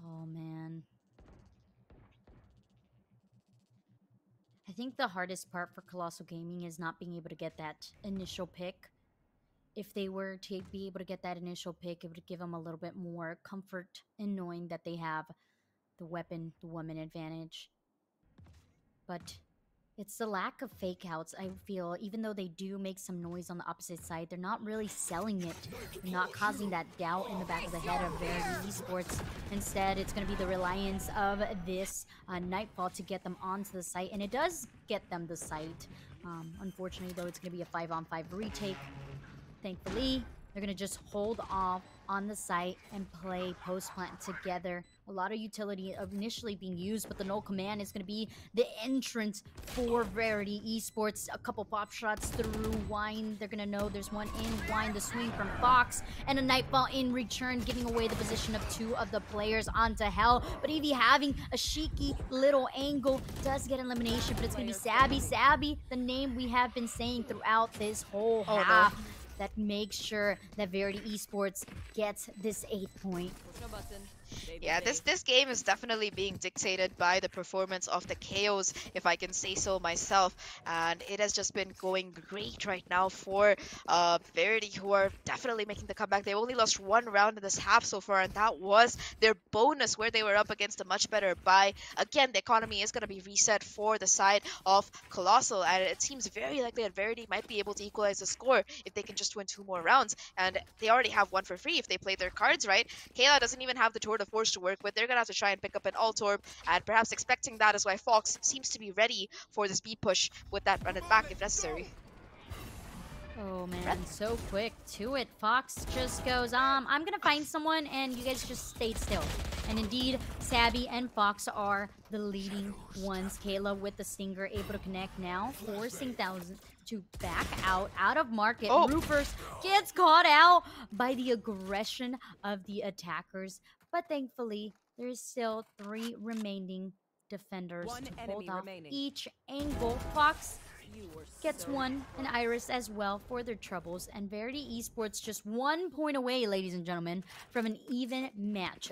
Oh, man. I think the hardest part for Colossal Gaming is not being able to get that initial pick. If they were to be able to get that initial pick, it would give them a little bit more comfort in knowing that they have the weapon, the woman advantage. But it's the lack of fake outs, I feel. Even though they do make some noise on the opposite side, they're not really selling it. They're not causing that doubt in the back of the head of Verity Esports. Instead, it's going to be the reliance of this Nightfall to get them onto the site. And it does get them the site. Unfortunately, though, it's going to be a 5-on-5 retake. Thankfully, they're going to just hold off on the site and play post-plant together. A lot of utility initially being used, but the null command is going to be the entrance for Verity Esports. A couple pop shots through Wine. They're going to know there's one in Wine. The swing from Fox and a Nightfall in return, giving away the position of 2 of the players onto Hell. But Evie having a cheeky little angle does get elimination, but it's going to be Sabby. Sabby, the name we have been saying throughout this whole half. No. That makes sure that Verity Esports gets this 8 point. Yeah, this game is definitely being dictated by the performance of the KOs, if I can say so myself, and it has just been going great right now for Verity, who are definitely making the comeback. They only lost 1 round in this half so far, and that was their bonus, where they were up against a much better buy. Again, the economy is going to be reset for the side of Colossal, and it seems very likely that Verity might be able to equalize the score if they can just win 2 more rounds, and they already have 1 for free if they play their cards right. Kayla doesn't even have the Tour de Force to work with. They're gonna have to try and pick up an ult orb, and perhaps expecting that is why Fox seems to be ready for this B push with that run it back if necessary. Oh man, so quick to it. Fox just goes, I'm gonna find someone, and you guys just stayed still. And indeed, Sabby and Fox are the leading ones. Kayla with the Stinger able to connect now, forcing Thousand to back out of market. Oh. Roofers gets caught out by the aggression of the attackers. But thankfully, there's still 3 remaining defenders to hold off each angle. Fox gets 1, and Iris as well for their troubles. And Verity Esports just 1 point away, ladies and gentlemen, from an even match.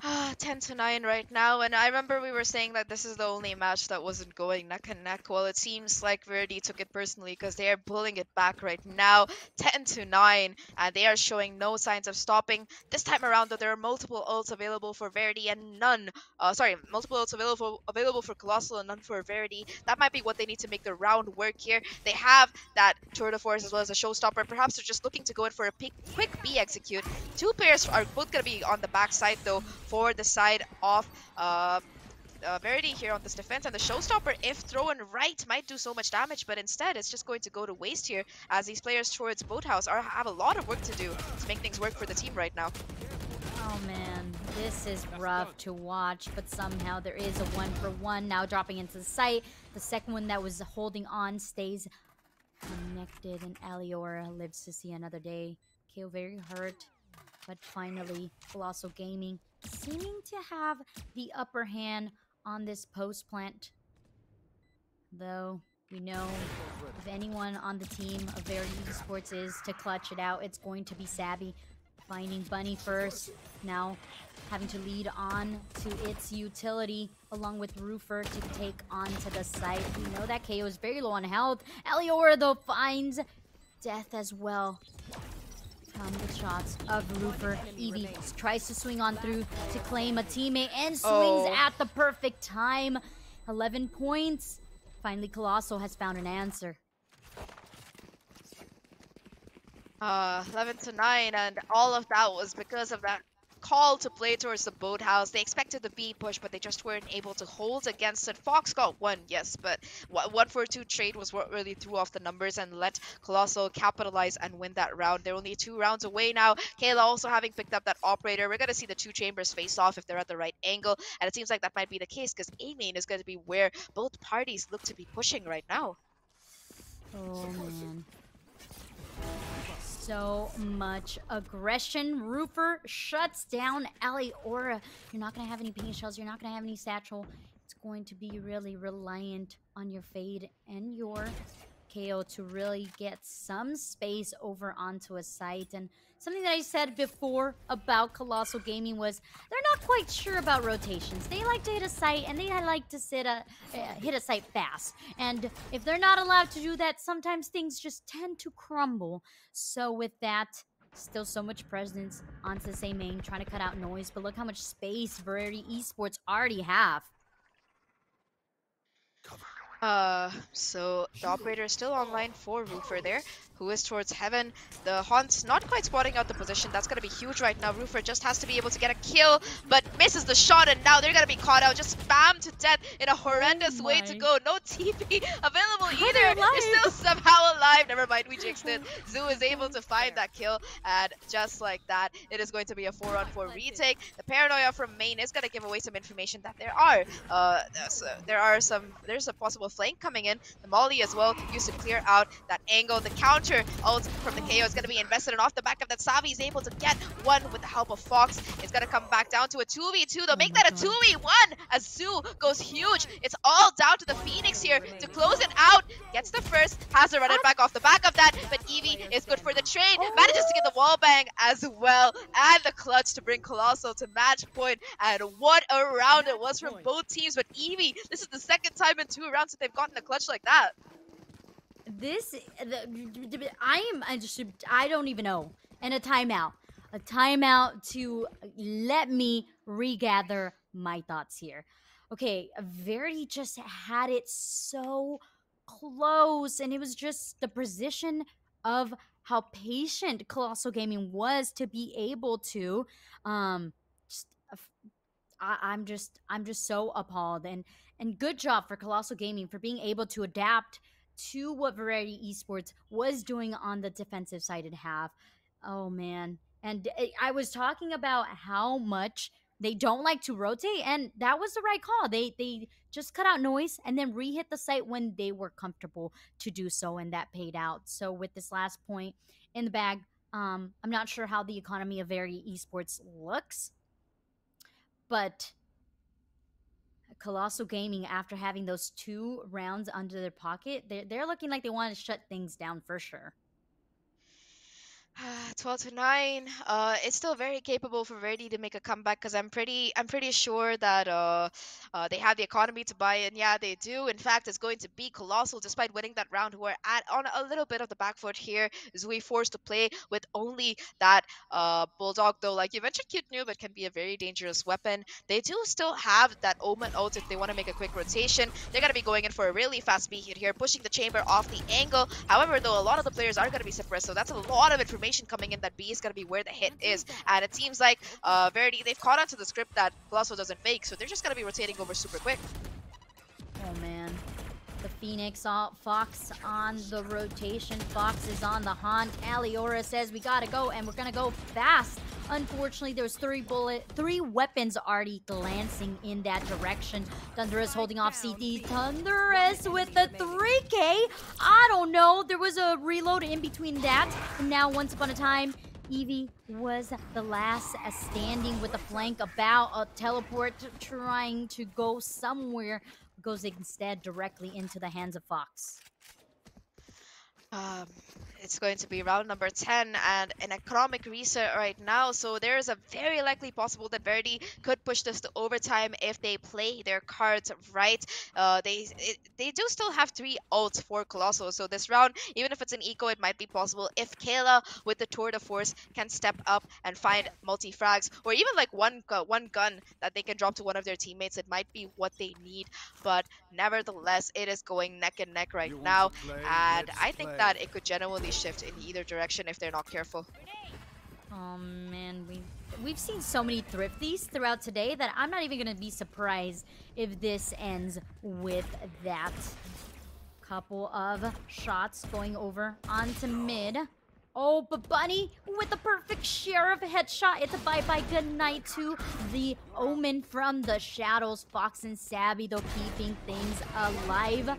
10-9 right now, and I remember we were saying that this is the only match that wasn't going neck and neck. Well, it seems like Verity took it personally, because they are pulling it back right now, 10-9, and they are showing no signs of stopping. This time around, though, there are multiple ults available for Verity and none, multiple ults available for Colossal and none for Verity. That might be what they need to make the round work here. They have that Tour de Force as well as a Showstopper. Perhaps they're just looking to go in for a quick B execute. 2 players are both going to be on the backside, though, for the side of Verity here on this defense, and the Showstopper, if thrown right, might do so much damage, but instead it's just going to go to waste here, as these players towards Boathouse have a lot of work to do to make things work for the team right now. Oh man, this is rough to watch, but somehow there is a 1-for-1 now dropping into the site. The second one that was holding on stays connected, and Aliora lives to see another day. KO very hurt, but finally, Colossal Gaming seeming to have the upper hand on this post plant. Though, we know if anyone on the team of Verity Esports is to clutch it out, it's going to be Savvy. Finding Bunny first, now having to lead on to its utility along with Roofer to take onto the site. We know that KO is very low on health. Aliora though finds death as well from the shots of Roofer. Evie tries to swing on through to claim a teammate and swings at the perfect time. 11 points. Finally, Colossal has found an answer. 11-9, and all of that was because of that call to play towards the boathouse. They expected the B push, but they just weren't able to hold against it. Fox got one, yes, but 1-for-2 trade was what really threw off the numbers and let Colossal capitalize and win that round. They're only 2 rounds away now. Kayla also having picked up that operator. We're going to see the 2 chambers face off if they're at the right angle, and it seems like that might be the case because A main is going to be where both parties look to be pushing right now. Oh man. So much aggression. Roofer shuts down Aliora. You're not going to have any paint shells. You're not going to have any satchel. It's going to be really reliant on your Fade and your KO to really get some space over onto a site. And something that I said before about Colossal Gaming was they're not quite sure about rotations. They like to hit a site and they like to hit a site fast. And if they're not allowed to do that, sometimes things just tend to crumble. So with that, still so much presence onto the same main, trying to cut out noise. But look how much space Verity Esports already have. So the operator is still online for Roofer there, who is towards Heaven. The Haunt's not quite spotting out the position. That's going to be huge right now. Roofer just has to be able to get a kill, but misses the shot, and now they're going to be caught out. Just spammed to death in a horrendous way to go. No TP available either. They're still somehow alive. Never mind, we jinxed it. Zoo is able to find that kill, and just like that, it is going to be a 4-on-4 retake. The paranoia from main is going to give away some information that there's a possible flank coming in. The Molly as well used to clear out that angle. The counter ult from the KO is going to be invested, and off the back of that, Savi is able to get one with the help of Fox. It's going to come back down to a 2v2. They'll make that a 2v1 as Zoo goes huge. It's all down to the Phoenix here to close it out. Gets the first, has to run it back off the back of that, but Evie is good for the trade. Manages to get the wall bang as well, and the clutch to bring Colossal to match point. And what a round it was from both teams, but Evie, this is the second time in 2 rounds that they've gotten a clutch like that. I don't even know. And a timeout. A timeout to let me regather my thoughts here. Okay, Verity just had it so close, and it was just the position of how patient Colossal Gaming was to be able to I'm just so appalled, and good job for Colossal Gaming for being able to adapt to what Verity Esports was doing on the defensive sided half. Oh man. And I was talking about how much they don't like to rotate, and that was the right call. They just cut out noise and then re-hit the site when they were comfortable to do so, and that paid out. So with this last point in the bag, I'm not sure how the economy of Verity Esports looks, but Colossal Gaming, after having those 2 rounds under their pocket, they're looking like they want to shut things down for sure. 12-9. It's still very capable for Verity to make a comeback, because I'm pretty sure that they have the economy to buy in. Yeah, they do. In fact, it's going to be Colossal, despite winning that round, who are on a little bit of the back foot here. Zui forced to play with only that Bulldog, though. Like you mentioned, cute noob, it can be a very dangerous weapon. They do still have that Omen ult if they want to make a quick rotation. They're going to be going in for a really fast B hit here, pushing the chamber off the angle. However, though, a lot of the players are going to be suppressed, so that's a lot of information coming in that B is going to be where the hit is. And it seems like Verity, they've caught on to the script that Colossal doesn't make, so they're just going to be rotating over super quick. Oh man. The Phoenix, Fox on the rotation. Fox is on the Haunt. Aliora says we gotta go, and we're gonna go fast Unfortunately, there was three weapons already glancing in that direction. Thunderous holding off CT. Thunderous with the 3K. I don't know. There was a reload in between that. And now, once upon a time, Evie was the last standing with the flank about a teleport trying to go somewhere. Goes instead directly into the hands of Fox. Um, it's going to be round number 10 and an economic reset right now, so there is a very likely possible that Verity could push this to overtime if they play their cards right. They do still have 3 ults for Colossal, so this round, even if it's an eco, it might be possible if Kayla with the Tour de Force can step up and find multi-frags, or even like one gun that they can drop to one of their teammates. It might be what they need, but nevertheless, it is going neck and neck right now, and I think that it could genuinely shift in either direction if they're not careful. Oh man, we've seen so many thrifties throughout today that I'm not even gonna be surprised if this ends with that. Couple of shots going over onto mid. Oh, but Bunny with the perfect share of headshot. It's a bye-bye good night to the Omen from the shadows. Fox and Savvy, though, keeping things alive.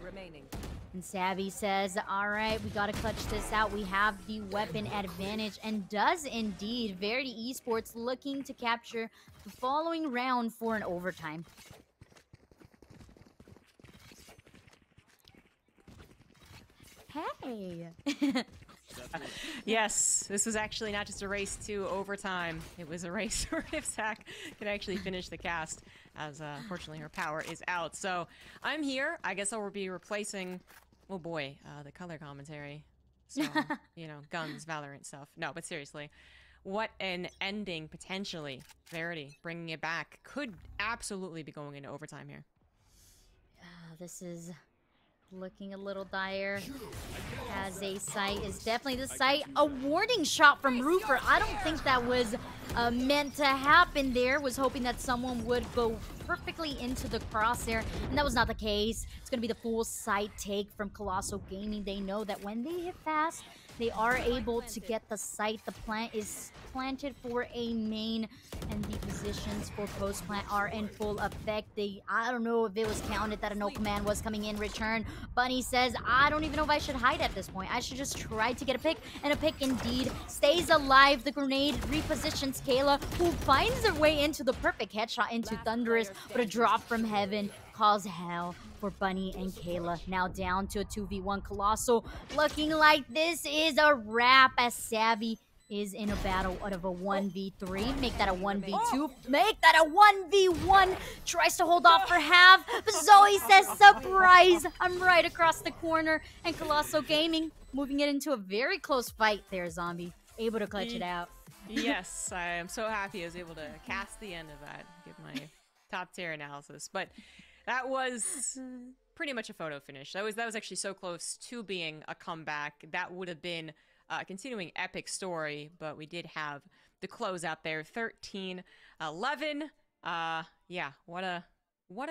And Savvy says, all right, we got to clutch this out. We have the weapon advantage, and does indeed. Verity Esports looking to capture the following round for an overtime. Hey! Yes, this was actually not just a race to overtime. It was a race where if Zach could actually finish the cast, as unfortunately her power is out. So I'm here. I guess I'll be replacing, oh boy, the color commentary. So, you know, guns, Valorant stuff. No, but seriously, what an ending potentially. Verity bringing it back could absolutely be going into overtime here. This is looking a little dire. As a sight is definitely the sight. A warning shot from Roofer. I don't think that was meant to happen there. Was hoping that someone would go perfectly into the crosshair, and that was not the case. It's going to be the full sight take from Colossal Gaming. They know that when they hit fast, they are able to get the sight. The plant is planted for a main, and the positions for post plant are in full effect. I don't know if it was counted that a no command was coming in return. Bunny says, I don't even know if I should hide at this point. I should just try to get a pick, and a pick indeed stays alive. The grenade repositions Kayla, who finds her way into the perfect headshot into Thunderous, but a drop from heaven cause hell for Bunny and Kayla. Now down to a 2v1. Colossal looking like this is a wrap, as Savvy is in a battle out of a 1v3. Make that a 1v2. Make that a 1v1. Tries to hold off for half, but Zoe says, surprise! I'm right across the corner. And Colossal Gaming moving it into a very close fight there, Zombie. Able to clutch it out. Yes, I am so happy I was able to cast the end of that. Give my top tier analysis. But that was pretty much a photo finish. That was actually so close to being a comeback. That would have been a continuing epic story, but we did have the close out there. 13-11. Yeah, what a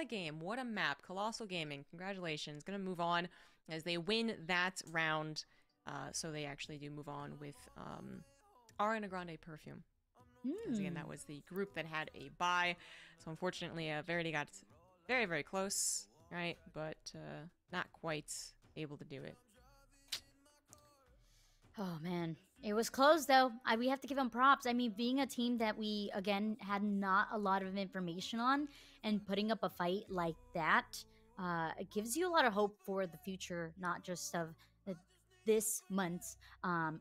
game. What a map. Colossal Gaming, congratulations. Gonna move on as they win that round. So they actually do move on with Ariana Grande Perfume. Because again, that was the group that had a bye. So unfortunately, Verity got very, very close, right? But not quite able to do it. Oh, man. It was close, though. We have to give them props. I mean, being a team that we, again, had not a lot of information on, and putting up a fight like that, it gives you a lot of hope for the future, not just of this month's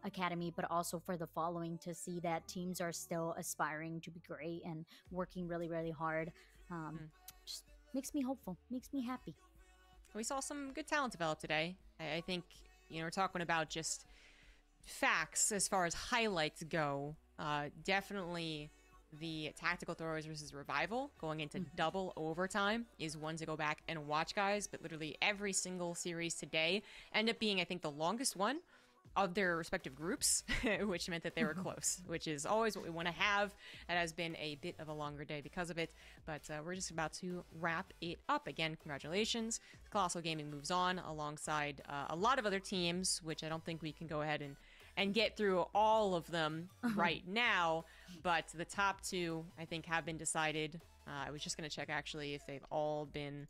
academy, but also for the following, to see that teams are still aspiring to be great and working really, really hard. Just makes me hopeful, makes me happy. We saw some good talent develop today. I think, you know, we're talking about just facts as far as highlights go. Definitely the tactical throwers versus revival going into double overtime is one to go back and watch, guys. But literally every single series today ended up being, I think, the longest one of their respective groups, which meant that they were close, which is always what we want to have. It has been a bit of a longer day because of it, but we're just about to wrap it up. Again, congratulations. Colossal Gaming moves on alongside a lot of other teams, which I don't think we can go ahead and and get through all of them right now. But the top two, I think, have been decided. I was just going to check, actually, if they've all been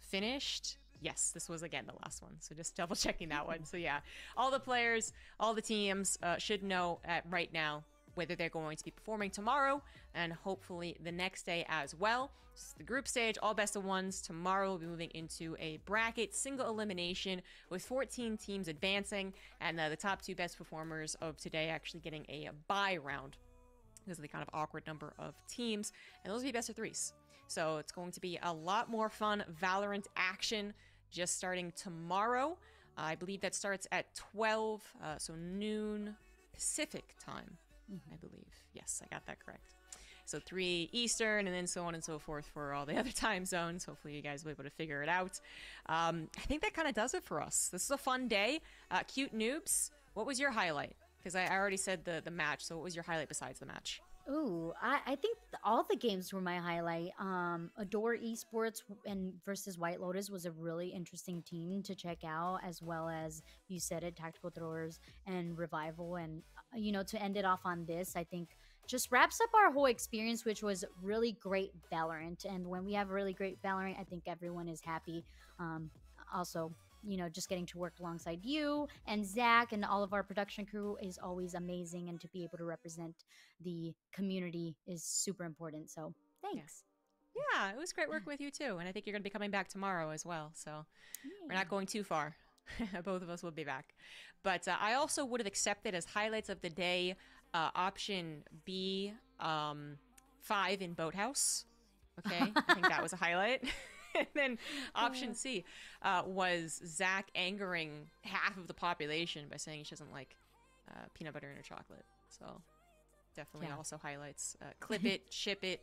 finished. Yes, this was, again, the last one. So just double checking that one. So yeah, all the players, all the teams should know right now whether they're going to be performing tomorrow and hopefully the next day as well. This is the group stage, all best of ones. Tomorrow we'll be moving into a bracket single elimination with 14 teams advancing, and the top two best performers of today actually getting a bye round because of the kind of awkward number of teams, and those will be best of threes. So it's going to be a lot more fun Valorant action just starting tomorrow. I believe that starts at 12, so noon Pacific time. I believe. Yes, I got that correct. So 3 Eastern, and then so on and so forth for all the other time zones. Hopefully you guys will be able to figure it out. I think that kind of does it for us. This is a fun day. Cute Noobs, what was your highlight? Because I already said the match, so what was your highlight besides the match? Ooh, I think all the games were my highlight. Adore Esports and versus White Lotus was a really interesting team to check out, as well as, you said it, Tactical Throwers and Revival. And, to end it off on this, I think just wraps up our whole experience, which was really great Valorant. And when we have really great Valorant, I think everyone is happy. Also, just getting to work alongside you and Zach and all of our production crew is always amazing. And to be able to represent the community is super important. So thanks. Yeah, it was great working with you too. And I think you're going to be coming back tomorrow as well. So we're not going too far. Both of us will be back. But I also would have accepted as highlights of the day option B, 5 in Boathouse. Okay, I think that was a highlight. And then option C was Zach angering half of the population by saying she doesn't like peanut butter in her chocolate. So definitely also highlights. Clip it, ship it,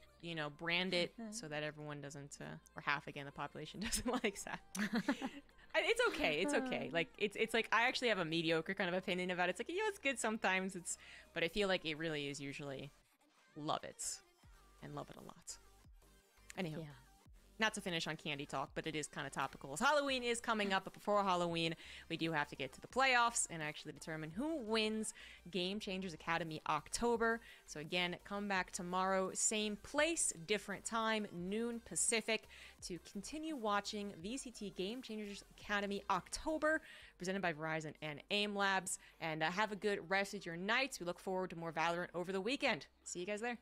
brand it so that everyone doesn't, or half again, the population doesn't like Zach. It's okay. It's okay. Like it's like I actually have a mediocre kind of opinion about it. It's like, it's good sometimes. But I feel like it really is usually love it and love it a lot. Anywho. Yeah. Not to finish on candy talk, but it is kind of topical. As Halloween is coming up, but before Halloween, we do have to get to the playoffs and actually determine who wins Game Changers Academy October. So again, come back tomorrow, same place, different time, noon Pacific, to continue watching VCT Game Changers Academy October, presented by Verizon and AIM Labs. And have a good rest of your nights. We look forward to more Valorant over the weekend. See you guys there.